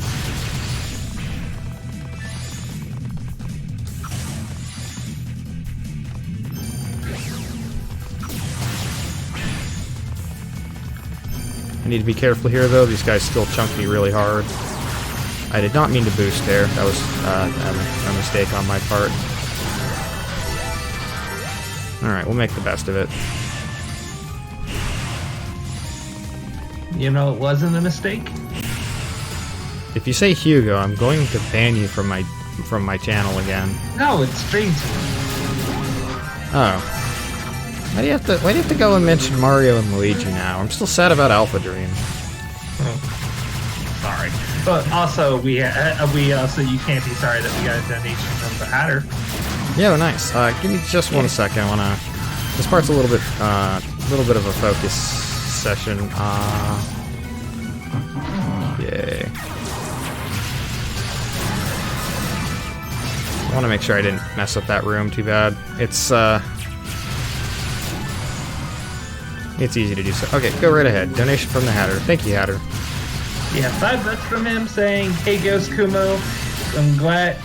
I need to be careful here, though. These guys still chunk me really hard. I did not mean to boost there. That was a mistake on my part. Alright, we'll make the best of it. You know, it wasn't a mistake. If you say Hugo, I'm going to ban you from my channel again. No, it's straight. Oh. Why do you have to go and mention Mario and Luigi now? I'm still sad about Alpha Dream. Oh. Sorry. But also, we also, you can't be sorry that we got a donation from the Hatter. Yeah, nice. Give me just 1 second. I wanna. This part's a little bit of a focus session. Yay. I want to make sure I didn't mess up that room too bad. It's easy to do so. Okay, go right ahead. Donation from the Hatter. Thank you, Hatter. Yeah, $5 from him saying, "Hey, GhostKumo, I'm glad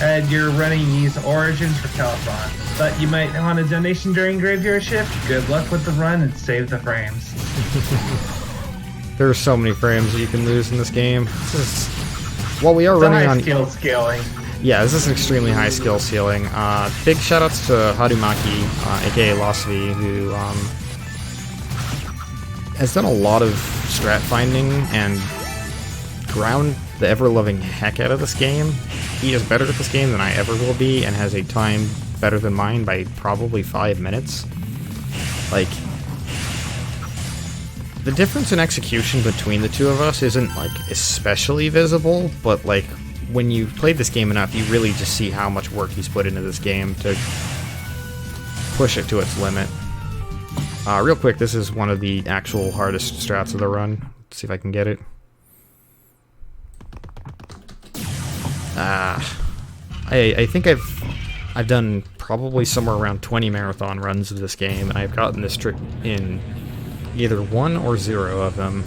And you're running these origins for Calithon. But you might want a donation during graveyard shift. Good luck with the run and save the frames. There are so many frames that you can lose in this game. Well, we are running on skill scaling. Yeah, this is an extremely high skill ceiling. Big shoutouts to Harumaki, aka Losvi, who has done a lot of strat finding and ground the ever-loving heck out of this game. He is better at this game than I ever will be, and has a time better than mine by probably 5 minutes. Like, the difference in execution between the two of us isn't, like, especially visible, but, like, when you played this game enough, you really just see how much work he's put into this game to push it to its limit. Real quick, this is one of the actual hardest strats of the run. Let's see if I can get it. I think I've done probably somewhere around 20 marathon runs of this game, and I've gotten this trick in either 1 or 0 of them.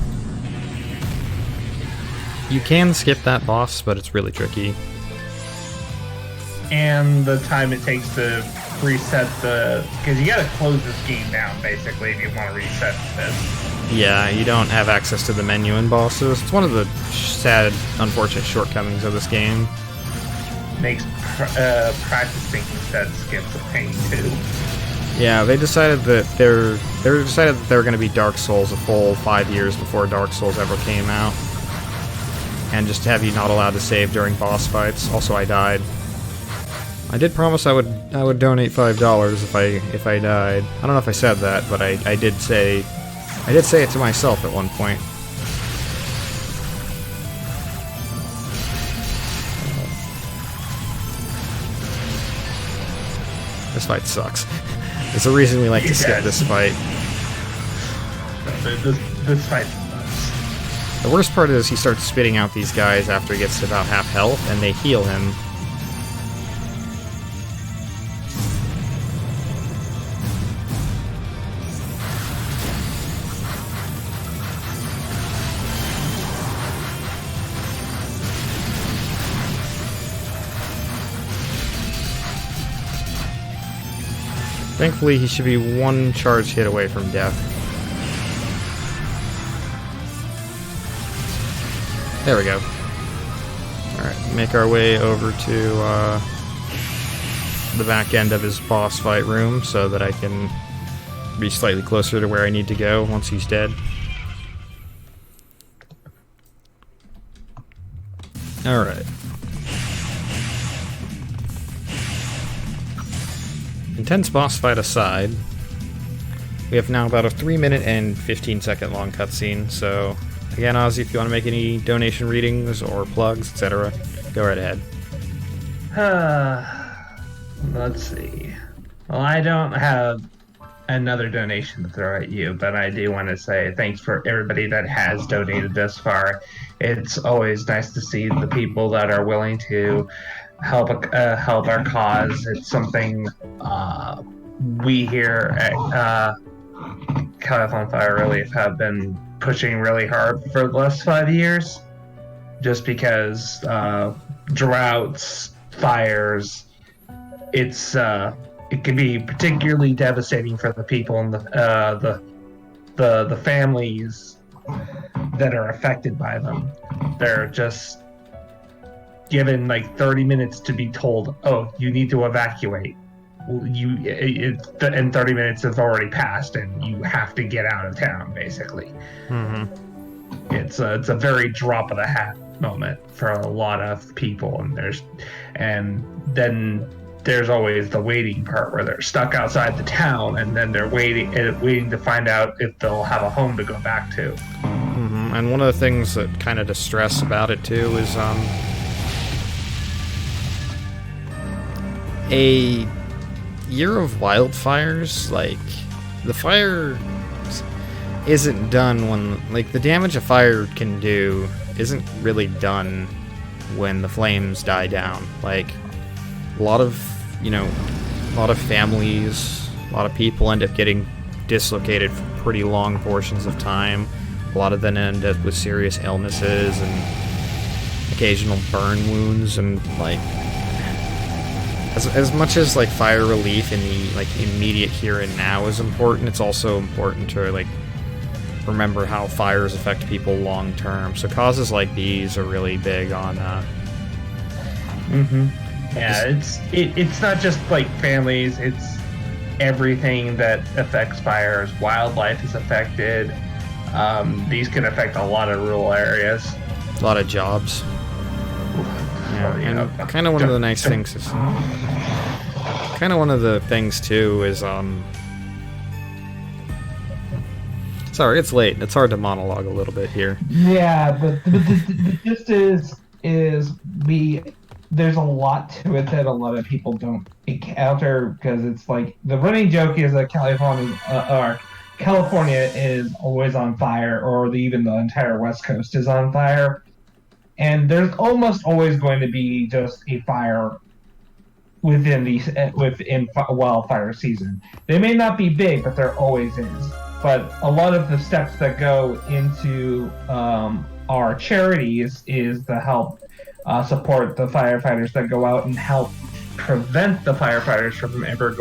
You can skip that boss, but it's really tricky. And the time it takes to reset because you gotta close this game down, basically, if you want to reset this. Yeah, you don't have access to the menu in bosses. It's one of the sad, unfortunate shortcomings of this game. Makes practicing instead skips a pain, too. Yeah, they decided that they were going to be Dark Souls a full 5 years before Dark Souls ever came out, and just have you not allowed to save during boss fights. Also, I died. I did promise I would donate $5 if I died. I don't know if I said that, but I did say it to myself at one point. This fight sucks. There's a reason we like to skip this fight. This fight sucks. The worst part is he starts spitting out these guys after he gets to about half health, and they heal him. Thankfully, he should be one charge hit away from death. There we go. Alright, make our way over to the back end of his boss fight room so that I can be slightly closer to where I need to go once he's dead. Alright. Intense boss fight aside, we have now about a 3-minute and 15-second long cutscene, so again, Ozzy, if you want to make any donation readings or plugs, etc., go right ahead. Let's see. Well, I don't have another donation to throw at you, but I do want to say thanks for everybody that has donated this far. It's always nice to see the people that are willing to help our cause. It's something we here at Calithon Fire Relief have been pushing really hard for the last 5 years, just because droughts, fires, it can be particularly devastating for the people and the families that are affected by them. They're just given like 30 minutes to be told, oh, you need to evacuate. And 30 minutes has already passed, and you have to get out of town, basically. Mm-hmm. It's a very drop of the hat moment for a lot of people, and then there's always the waiting part where they're stuck outside the town, and then they're waiting to find out if they'll have a home to go back to. Mm-hmm. And one of the things that kind of distress about it too is a year of wildfires. Like, the fire isn't done when, like, the damage a fire can do isn't really done when the flames die down. Like, a lot of families, a lot of people end up getting dislocated for pretty long portions of time. A lot of them end up with serious illnesses and occasional burn wounds, and like, As much as like fire relief in the like immediate here and now is important, it's also important to like remember how fires affect people long term. So causes like these are really big on. Yeah, it's not just like families; it's everything that affects fires. Wildlife is affected. These can affect a lot of rural areas. A lot of jobs. Yeah, and kind of one of the nice things is... Kind of one of the things, too, is, Sorry, it's late. It's hard to monologue a little bit here. Yeah, but the gist is there's a lot to it that a lot of people don't encounter, because it's like, the running joke is that California is always on fire, or even the entire West Coast is on fire. And there's almost always going to be just a fire within wildfire season. They may not be big, but there always is. But a lot of the steps that go into our charities is to help support the firefighters that go out and help prevent the firefighters from ever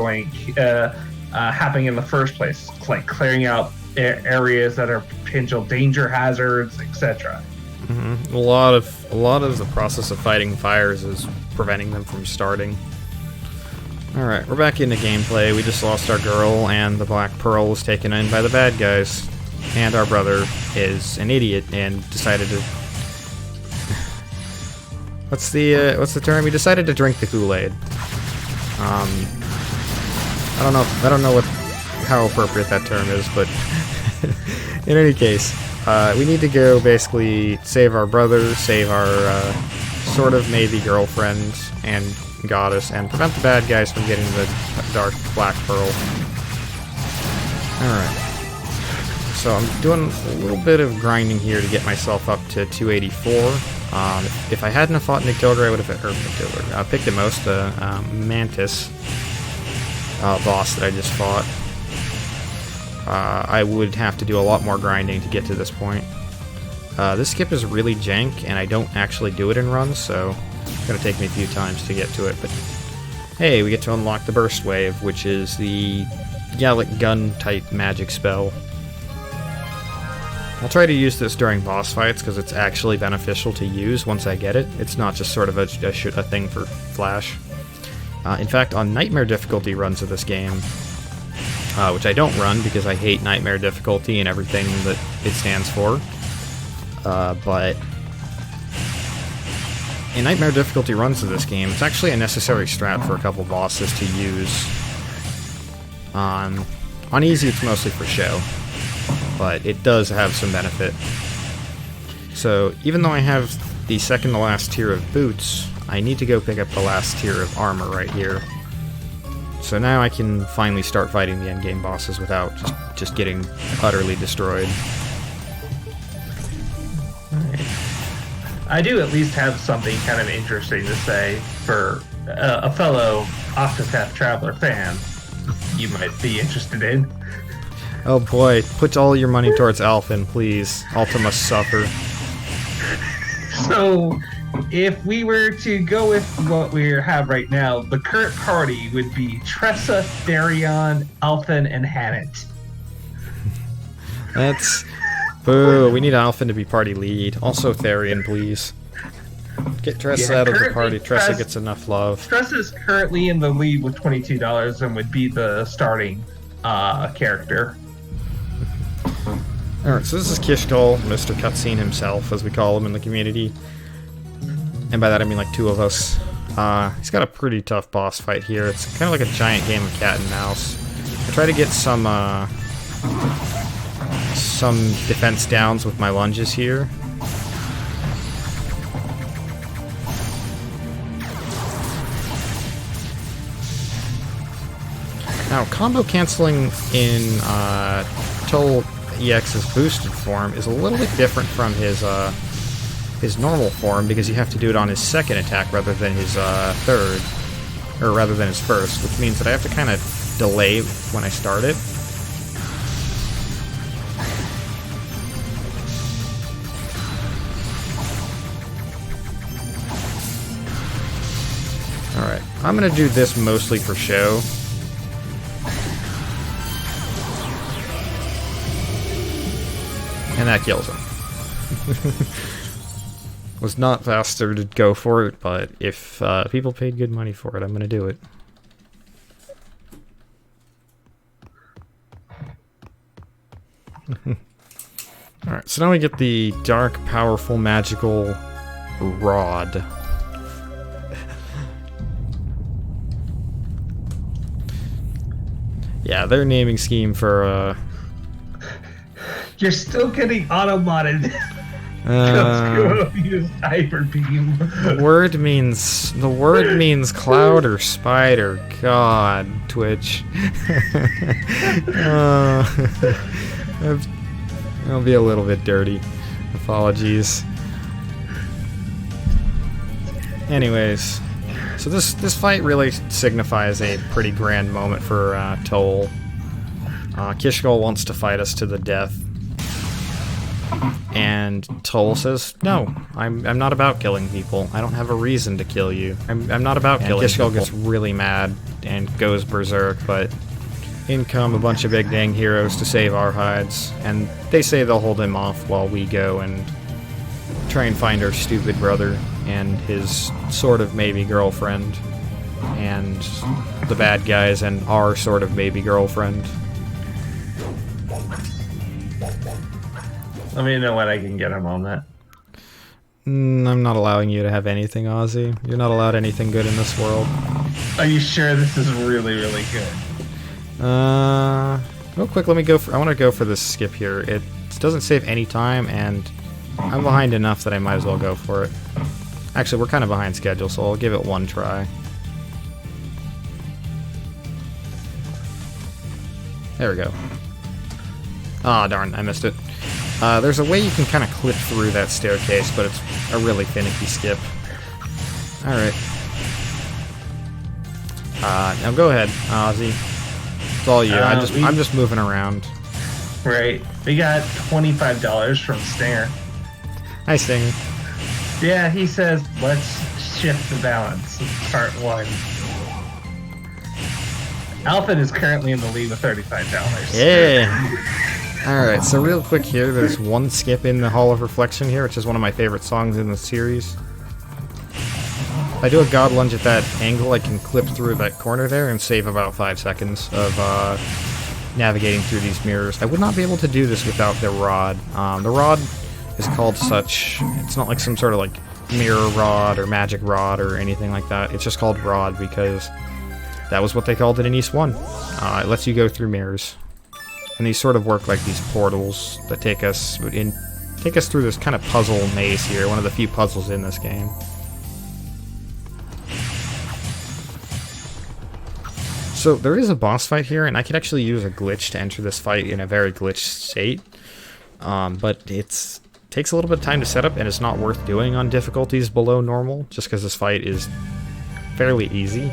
happening in the first place, like clearing out areas that are potential danger hazards, etc. Mm-hmm. A lot of the process of fighting fires is preventing them from starting. Alright, we're back into gameplay. We just lost our girl, and the Black Pearl was taken in by the bad guys. And our brother is an idiot and decided to... What's the term? He decided to drink the Kool-Aid. I don't know how appropriate that term is, but in any case, we need to go basically save our brother, save our sort of maybe girlfriend and goddess, and prevent the bad guys from getting the dark Black Pearl. Alright. So I'm doing a little bit of grinding here to get myself up to 284. If I hadn't have fought Noctilgar, I would have picked the most Mantis boss that I just fought. I would have to do a lot more grinding to get to this point. This skip is really jank, and I don't actually do it in runs, so it's going to take me a few times to get to it. But hey, we get to unlock the Burst Wave, which is the Gallic Gun type magic spell. I'll try to use this during boss fights because it's actually beneficial to use once I get it. It's not just sort of a thing for flash. In fact, on Nightmare difficulty runs of this game, which I don't run because I hate Nightmare difficulty and everything that it stands for, but in Nightmare difficulty runs of this game, it's actually a necessary strat for a couple bosses to use. On easy, it's mostly for show, but it does have some benefit. So even though I have the second to last tier of boots, I need to go pick up the last tier of armor right here. So now I can finally start fighting the endgame bosses without just getting utterly destroyed. I do at least have something kind of interesting to say for a fellow Octopath Traveler fan you might be interested in. Oh boy, put all your money towards Alphen, please. Alta must suffer. So, if we were to go with what we have right now, the current party would be Tressa, Therion, Alphen, and Hannett. That's... Boo, we need Alphen to be party lead. Also Therion, please. Get Tressa out of the party. Tressa gets enough love. Tressa is currently in the lead with $22 and would be the starting character. Alright, so this is Kishkol, Mr. Cutscene himself, as we call him in the community. And by that I mean like two of us. He's got a pretty tough boss fight here. It's kind of like a giant game of cat and mouse. I try to get some defense downs with my lunges here. Now, combo canceling in Toal EX's boosted form is a little bit different from his normal form, because you have to do it on his second attack rather than his third, or rather than his first, which means that I have to kind of delay when I start it. Alright, I'm gonna do this mostly for show. And that kills him. Was not faster to go for it, but if people paid good money for it, I'm gonna do it. Alright, so now we get the dark, powerful, magical rod. Yeah, their naming scheme for You're still getting auto-modded. GhostKumo used Hyper Beam. the word means cloud or spider. God, Twitch. I'll be a little bit dirty. Apologies. Anyways, so this fight really signifies a pretty grand moment for Toal. Kishkol wants to fight us to the death, and Toal says, "No, I'm not about killing people. I don't have a reason to kill you. I'm not about killing people." Kishkol gets really mad and goes berserk, but in come a bunch of big dang heroes to save our hides, and they say they'll hold him off while we go and try and find our stupid brother and his sort of maybe girlfriend, and the bad guys and our sort of maybe girlfriend. Let me know when I can get him on that. I'm not allowing you to have anything, Ozzy. You're not allowed anything good in this world. Are you sure this is really, really good? Real quick, let me go for... I want to go for this skip here. It doesn't save any time, and I'm behind enough that I might as well go for it. Actually, we're kind of behind schedule, so I'll give it one try. There we go. Ah, darn, I missed it. There's a way you can kind of clip through that staircase, but it's a really finicky skip. Alright. Now go ahead, Ozzy. It's all you. I'm just moving around. Right. We got $25 from Stinger. Hi, Stinger. Yeah, he says, let's shift the balance. Part 1. Alpha is currently in the lead with $35. Yeah! Alright, so real quick here, there's one skip in the Hall of Reflection here, which is one of my favorite songs in the series. If I do a God Lunge at that angle, I can clip through that corner there and save about 5 seconds of navigating through these mirrors. I would not be able to do this without the rod. The rod is called such. It's not like some sort of like mirror rod or magic rod or anything like that. It's just called rod because that was what they called it in East 1. It lets you go through mirrors. And these sort of work like these portals that take us through this kind of puzzle maze here, one of the few puzzles in this game. So there is a boss fight here, and I could actually use a glitch to enter this fight in a very glitched state. But it takes a little bit of time to set up, and it's not worth doing on difficulties below normal, just because this fight is fairly easy.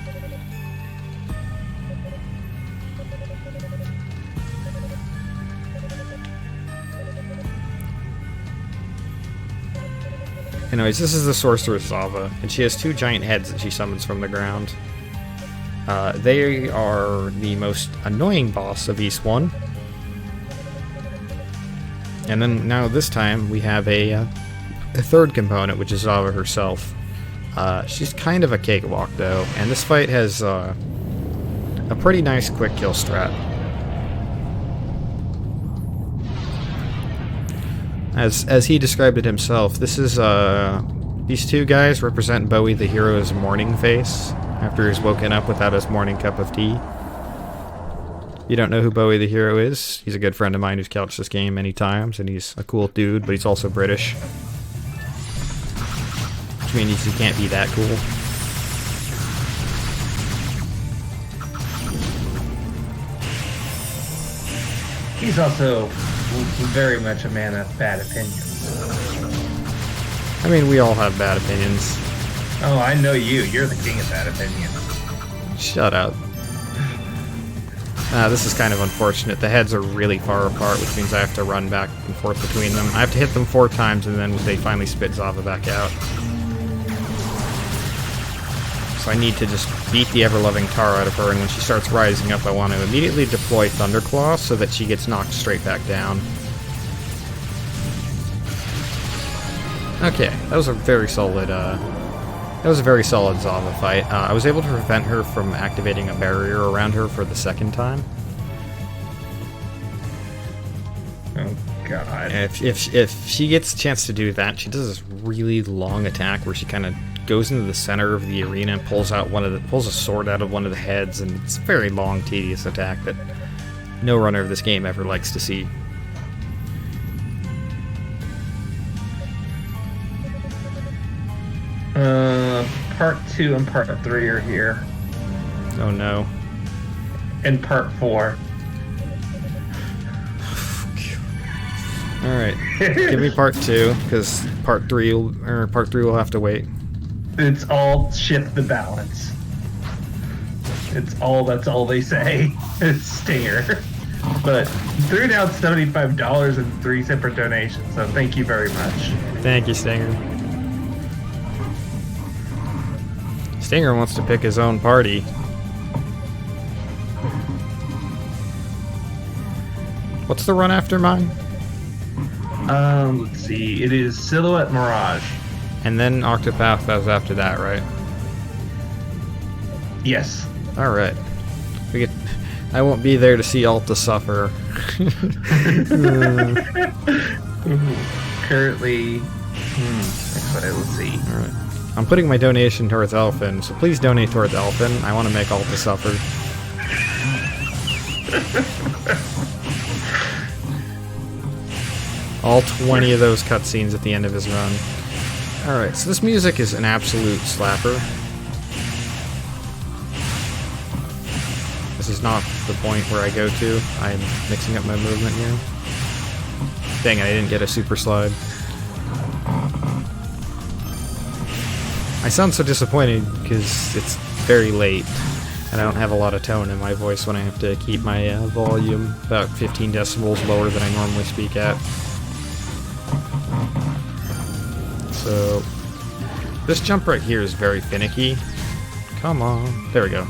Anyways, this is the Sorceress Zava, and she has 2 giant heads that she summons from the ground. They are the most annoying boss of East 1. And then now this time we have a third component, which is Zava herself. She's kind of a cakewalk though, and this fight has a pretty nice quick kill strat. As he described it himself, this is these 2 guys represent Bowie the hero's morning face after he's woken up without his morning cup of tea. You don't know who Bowie the hero is? He's a good friend of mine who's couched this game many times, and he's a cool dude, but he's also British. Which means he can't be that cool. He's also very much a man of bad opinions. I mean, we all have bad opinions. Oh, I know you. You're the king of bad opinions. Shut up. This is kind of unfortunate. The heads are really far apart, which means I have to run back and forth between them. I have to hit them 4 times, and then they finally spit Zava back out. So I need to just beat the ever-loving tar out of her, and when she starts rising up, I want to immediately deploy Thunderclaw so that she gets knocked straight back down. Okay, that was a very solid, Zava fight. I was able to prevent her from activating a barrier around her for the second time. Oh God! If she gets a chance to do that, she does this really long attack where she kind of goes into the center of the arena and pulls a sword out of one of the heads, and it's a very long, tedious attack that no runner of this game ever likes to see. Part 2 and Part 3 are here. Oh no. And Part 4. Alright, give me Part 2, because Part 3 will have to wait. It's all shift the balance. That's all they say. It's Stinger. But threw down $75 and 3 separate donations, so thank you very much. Thank you, Stinger. Stinger wants to pick his own party. What's the run after mine? Let's see. It is Silhouette Mirage. And then Octopath was after that, right? Yes. Alright. I won't be there to see Alta suffer. Currently... Actually, let's see. Alright. I'm putting my donation towards Elfin, so please donate towards Elfin. I want to make Alta suffer. All 20 of those cutscenes at the end of his run. Alright, so this music is an absolute slapper. This is not the point where I go to. I'm mixing up my movement here. Dang it, I didn't get a super slide. I sound so disappointed because it's very late and I don't have a lot of tone in my voice when I have to keep my volume about 15 decibels lower than I normally speak at. So, this jump right here is very finicky. Come on. There we go.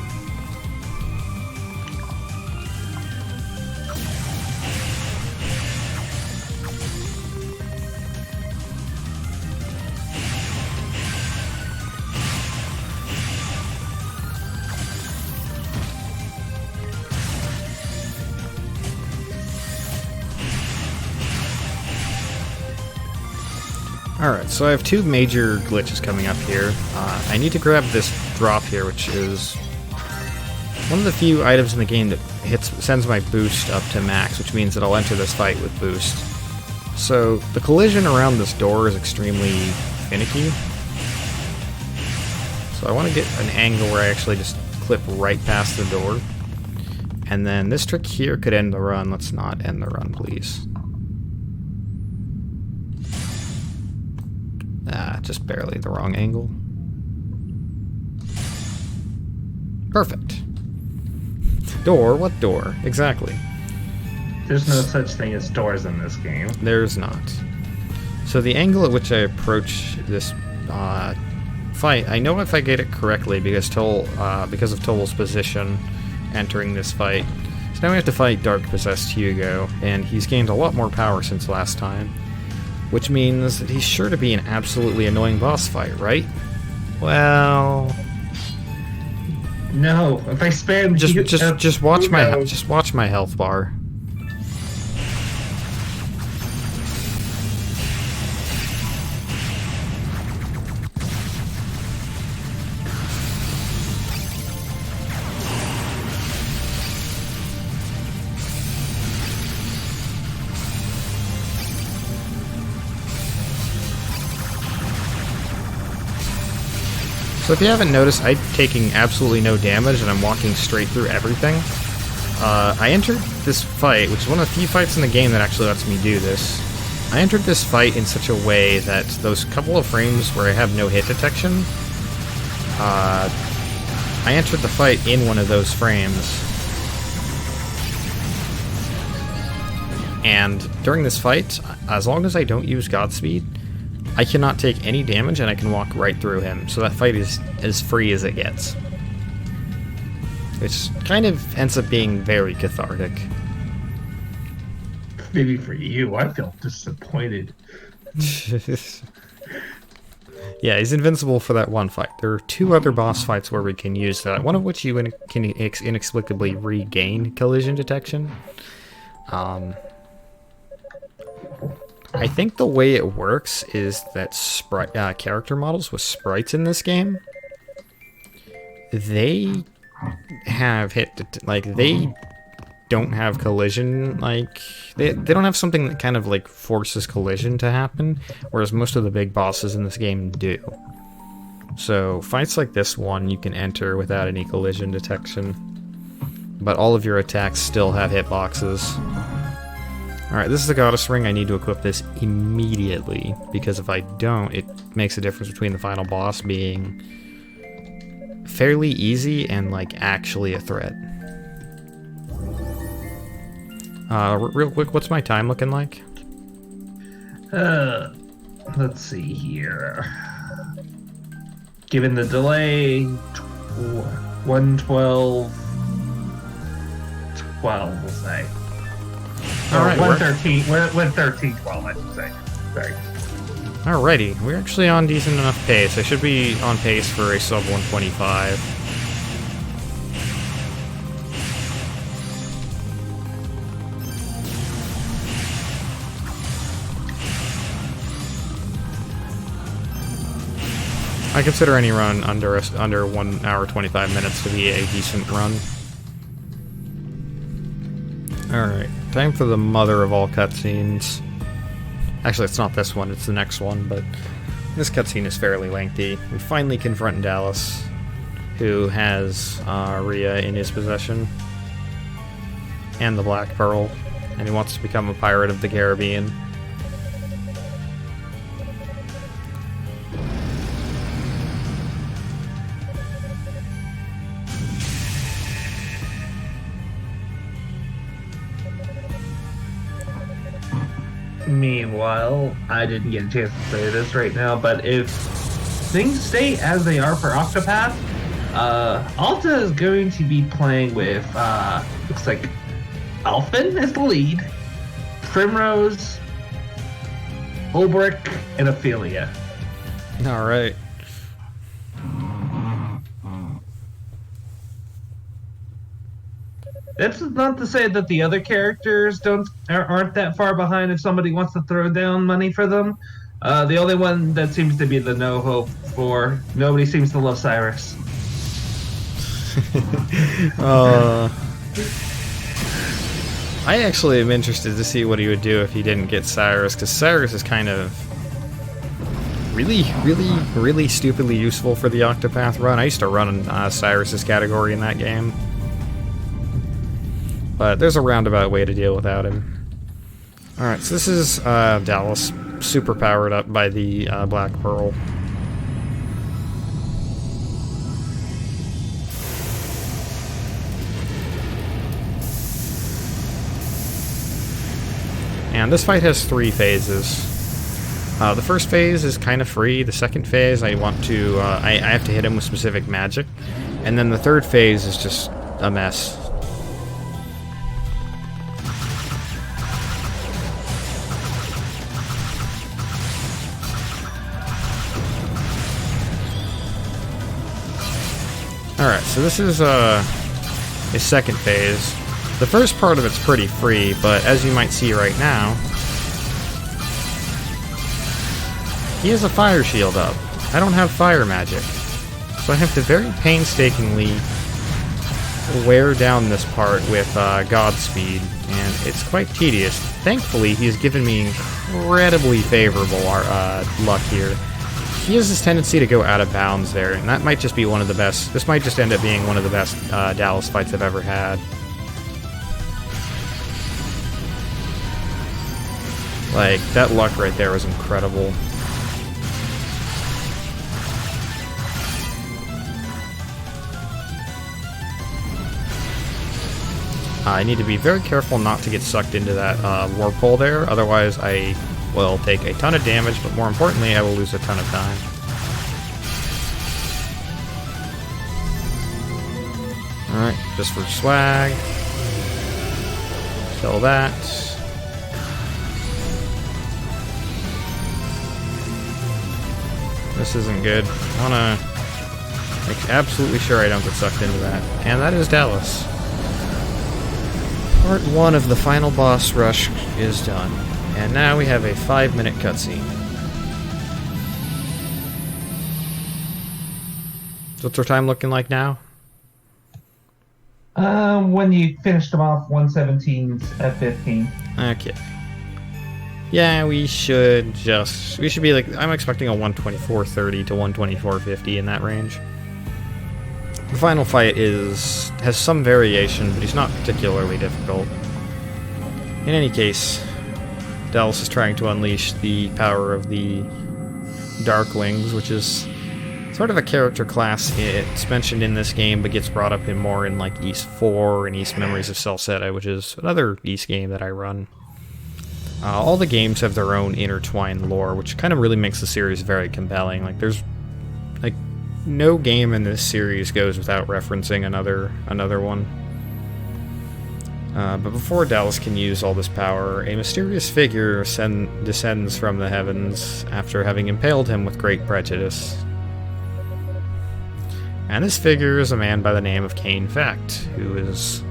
Alright, so I have two major glitches coming up here. I need to grab this drop here, which is one of the few items in the game that sends my boost up to max, which means that I'll enter this fight with boost. So the collision around this door is extremely finicky. So I want to get an angle where I actually just clip right past the door. And then this trick here could end the run. Let's not end the run, please. Just barely the wrong angle. Perfect. Door? What door? Exactly. There's no such thing as doors in this game. There's not. So the angle at which I approach this fight, I know if I get it correctly because of Toal's position entering this fight. So now we have to fight Dark Possessed Hugo, and he's gained a lot more power since last time. Which means that he's sure to be an absolutely annoying boss fight, right? Well, no. If I spam, just watch my health bar. So if you haven't noticed, I'm taking absolutely no damage and I'm walking straight through everything. I entered this fight, which is one of the few fights in the game that actually lets me do this. I entered this fight in such a way that those couple of frames where I have no hit detection, I entered the fight in one of those frames. And during this fight, as long as I don't use Godspeed, I cannot take any damage and I can walk right through him, so that fight is as free as it gets. Which kind of ends up being very cathartic. Maybe for you, I feel disappointed. Yeah, he's invincible for that one fight. There are 2 other boss fights where we can use that, one of which you can inexplicably regain collision detection. I think the way it works is that character models with sprites in this game, they have they don't have collision, they don't have something that kind of like forces collision to happen, whereas most of the big bosses in this game do. So fights like this one you can enter without any collision detection, but all of your attacks still have hitboxes. Alright, this is the Goddess Ring. I need to equip this immediately, because if I don't, it makes a difference between the final boss being fairly easy and like actually a threat. Real quick, what's my time looking like? Let's see here. Given the delay, 1:12, 12, we'll say. Alright, 1:13:12, I should say. Sorry. Alrighty, we're actually on decent enough pace. I should be on pace for a sub 125. I consider any run under 1 hour 25 minutes to be a decent run. Alright, time for the mother of all cutscenes. Actually, it's not this one, it's the next one, but this cutscene is fairly lengthy. We finally confront Dallas, who has Rhea in his possession, and the Black Pearl, and he wants to become a pirate of the Caribbean. Meanwhile, I didn't get a chance to say this right now, but if things stay as they are for Octopath, Alta is going to be playing with, looks like Alphen as the lead, Primrose, Ulbrich, and Ophelia. Alright. That's not to say that the other characters aren't that far behind if somebody wants to throw down money for them. The only one that seems to be the no hope for, nobody seems to love Cyrus. I actually am interested to see what he would do if he didn't get Cyrus, because Cyrus is kind of really stupidly useful for the Octopath run. I used to run Cyrus's category in that game. But there's a roundabout way to deal without him. Alright, so this is Dallas, super powered up by the Black Pearl. And this fight has 3 phases. The first phase is kind of free. The second phase, I want to, I have to hit him with specific magic. And then the third phase is just a mess. Alright, so this is a second phase. The first part of it's pretty free, but as you might see right now, he has a fire shield up. I don't have fire magic, so I have to very painstakingly wear down this part with Godspeed, and it's quite tedious. Thankfully, he's given me incredibly favorable luck here. He has this tendency to go out of bounds there, and that might just be one of the best. This might just end up being one of the best Dallas fights I've ever had. Like, that luck right there was incredible. I need to be very careful not to get sucked into that whirlpool there, otherwise I will take a ton of damage, but more importantly, I will lose a ton of time. Alright, just for swag. Kill that. This isn't good. I wanna make absolutely sure I don't get sucked into that. And that is Dallas. Part 1 of the final boss rush is done. And now we have a 5-minute cutscene. What's our time looking like now? When you finished them off, 117 at 15. Okay. Yeah, we should be like, I'm expecting a 124.30 to 124.50 in that range. The final fight has some variation, but he's not particularly difficult. In any case, Dallas is trying to unleash the power of the Darklings, which is sort of a character class. It's mentioned in this game, but gets brought up more in like Ys 4 and Ys Memories of Celceta, which is another Ys game that I run. All the games have their own intertwined lore, which kind of really makes the series very compelling. Like, there's like no game in this series goes without referencing another one. But before Dallas can use all this power, a mysterious figure descends from the heavens after having impaled him with great prejudice. And this figure is a man by the name of Cain Fact, who is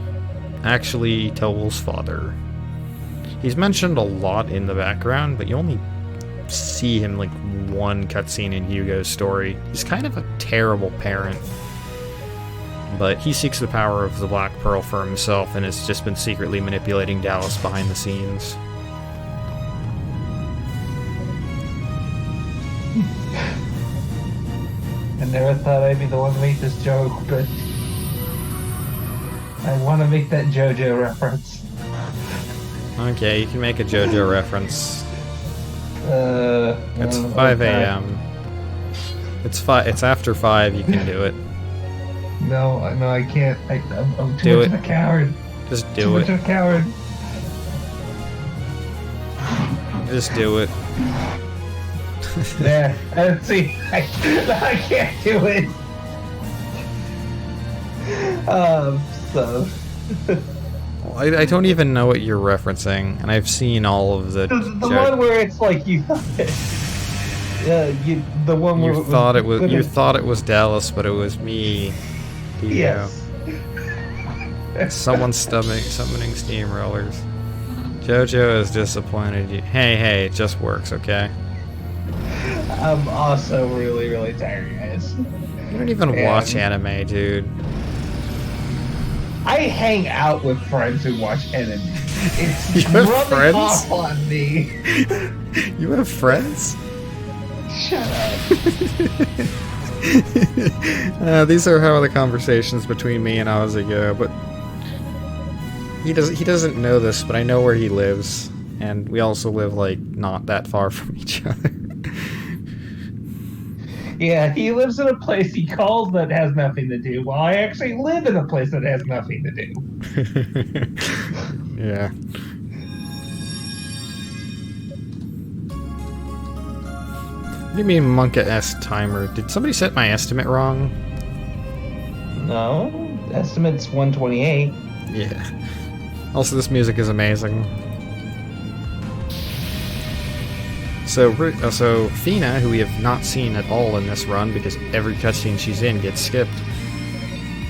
actually Toal's father. He's mentioned a lot in the background, but you only see him like one cutscene in Hugo's story. He's kind of a terrible parent, but he seeks the power of the Black Pearl for himself and has just been secretly manipulating Dallas behind the scenes. I never thought I'd be the one to make this joke, but I want to make that JoJo reference. Okay, you can make a JoJo reference. It's 5 a.m. It's after 5, you can do it. No, I can't. I'm too Do much it. of a coward. Just Too do much it. of a coward. Just do it. Yeah, see, I can't do it. So. I don't even know what you're referencing, and I've seen all of the. The one where it's like you. The one where You thought it was Dallas, but it was me. Hugo. Yes. Someone's summoning steamrollers. JoJo is disappointed you. Hey, it just works, okay? I'm also really, really tired, guys. You don't even watch anime, dude. I hang out with friends who watch anime. It's You have rubbing friends? off on me. You have friends? Shut up. These are how the conversations between me and Ozzy go, but he doesn't know this, but I know where he lives, and we also live like not that far from each other. Yeah, he lives in a place he calls that has nothing to do, while I actually live in a place that has nothing to do. Yeah. What do you mean Monka S timer? Did somebody set my estimate wrong? No, estimate's 128. Yeah. Also, this music is amazing. So Fina, who we have not seen at all in this run because every cutscene she's in gets skipped,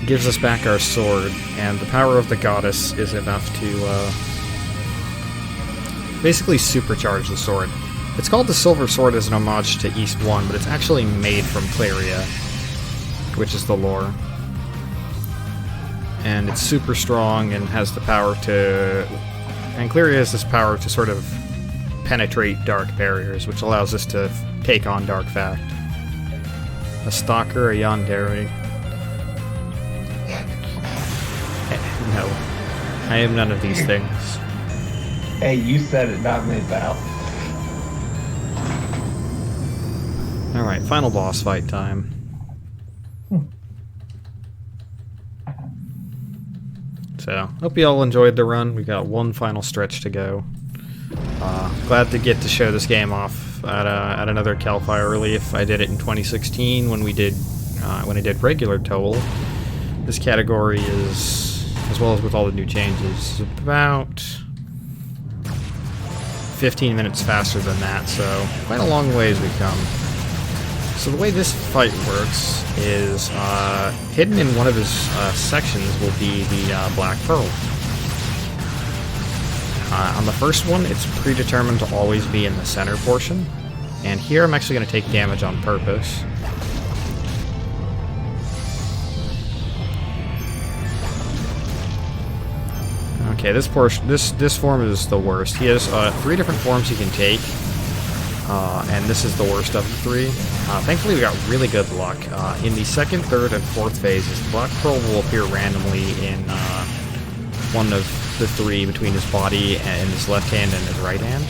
gives us back our sword, and the power of the goddess is enough to basically supercharge the sword. It's called the Silver Sword as an homage to East 1, but it's actually made from Cleria, which is the lore. And it's super strong and has the power to... And Cleria has this power to sort of penetrate dark barriers, which allows us to take on Dark Fact. A Stalker, a Yandere. No. I am none of these things. Hey, you said it, not me, pal. Alright, final boss fight time. So, hope you all enjoyed the run. We got one final stretch to go. Glad to get to show this game off at another Cal Fire Relief. I did it in 2016 when I did regular Toal. This category is, as well as with all the new changes, about 15 minutes faster than that, so quite a long ways we've come. So the way this fight works is hidden in one of his sections will be the Black Pearl. On the first one, it's predetermined to always be in the center portion, and here I'm actually going to take damage on purpose. Okay, this form is the worst. He has 3 different forms he can take, and this is the worst of the 3. Thankfully, we got really good luck. In the second, third, and fourth phases, the Black Pearl will appear randomly in one of the 3 between his body and his left hand and his right hand.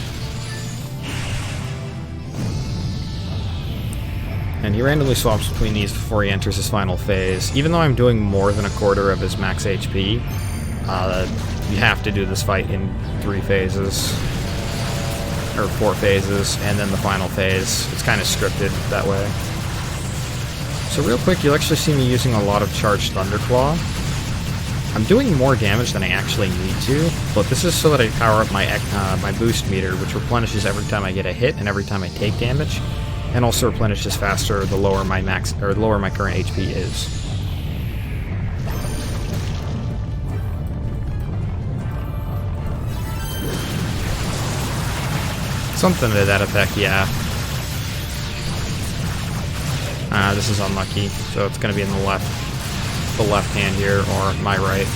And he randomly swaps between these before he enters his final phase. Even though I'm doing more than a quarter of his max HP, you have to do this fight in 3 phases, or 4 phases, and then the final phase. It's kind of scripted that way. So real quick, you'll actually see me using a lot of Charged Thunderclaw. I'm doing more damage than I actually need to, but this is so that I power up my boost meter, which replenishes every time I get a hit and every time I take damage, and also replenishes faster the lower my current HP is. Something to that effect, yeah. This is unlucky, so it's going to be in the left hand here, or my right.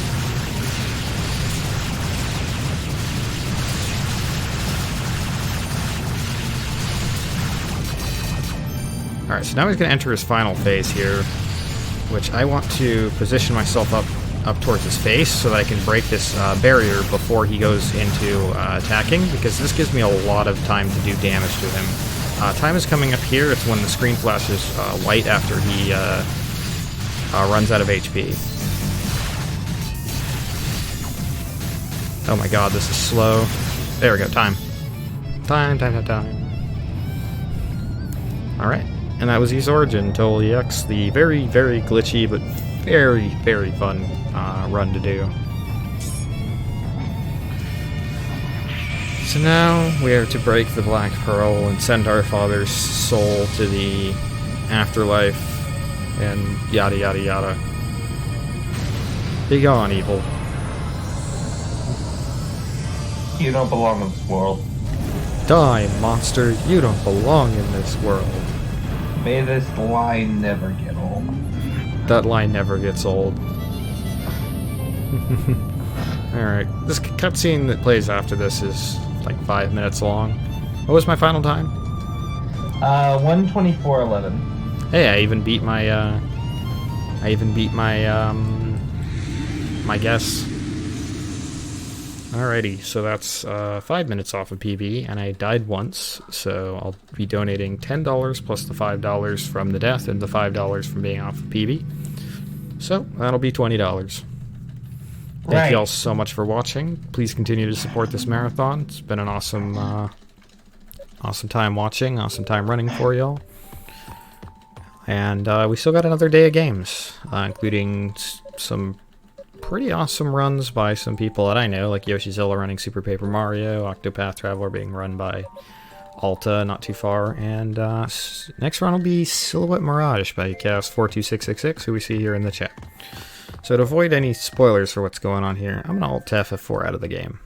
Alright, so now he's going to enter his final phase here, which I want to position myself up towards his face so that I can break this barrier before he goes into attacking, because this gives me a lot of time to do damage to him. Time is coming up here. It's when the screen flashes white after he runs out of HP. Oh my god, this is slow. There we go, time. Time. Alright, and that was Ys Origin, Toal EX, the very, very glitchy, but very, very fun run to do. So now we are to break the Black Pearl and send our father's soul to the afterlife, and yada yada yada. Be gone, evil. You don't belong in this world. Die, monster, you don't belong in this world. May this line never get old. That line never gets old. Alright, this cutscene that plays after this is like 5 minutes long. What was my final time? 1:24:11. Hey, I even beat my my guess. Alrighty, so that's 5 minutes off of PB, and I died once, so I'll be donating $10 plus the $5 from the death and the $5 from being off of PB. So that'll be $20. Thank you all so much for watching. Please continue to support this marathon. It's been an awesome, awesome time watching, awesome time running for y'all. And we still got another day of games, including some pretty awesome runs by some people that I know, like Yoshizilla running Super Paper Mario, Octopath Traveler being run by Alta, not too far, and next run will be Silhouette Mirage by Chaos42666, who we see here in the chat. So to avoid any spoilers for what's going on here, I'm gonna Alt F4 out of the game.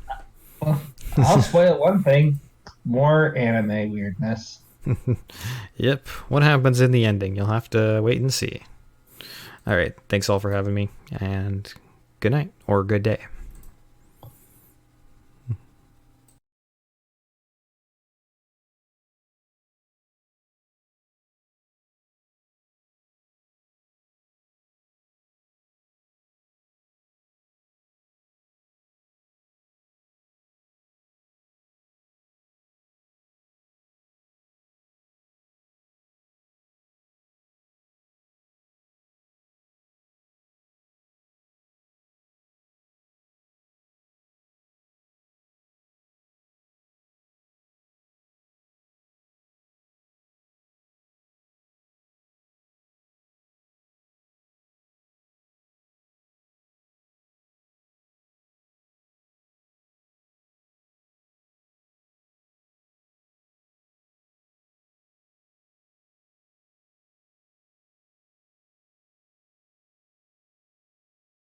Well, I'll spoil one thing. More anime weirdness. Yep, what happens in the ending? You'll have to wait and see. Alright, thanks all for having me, and good night, or good day.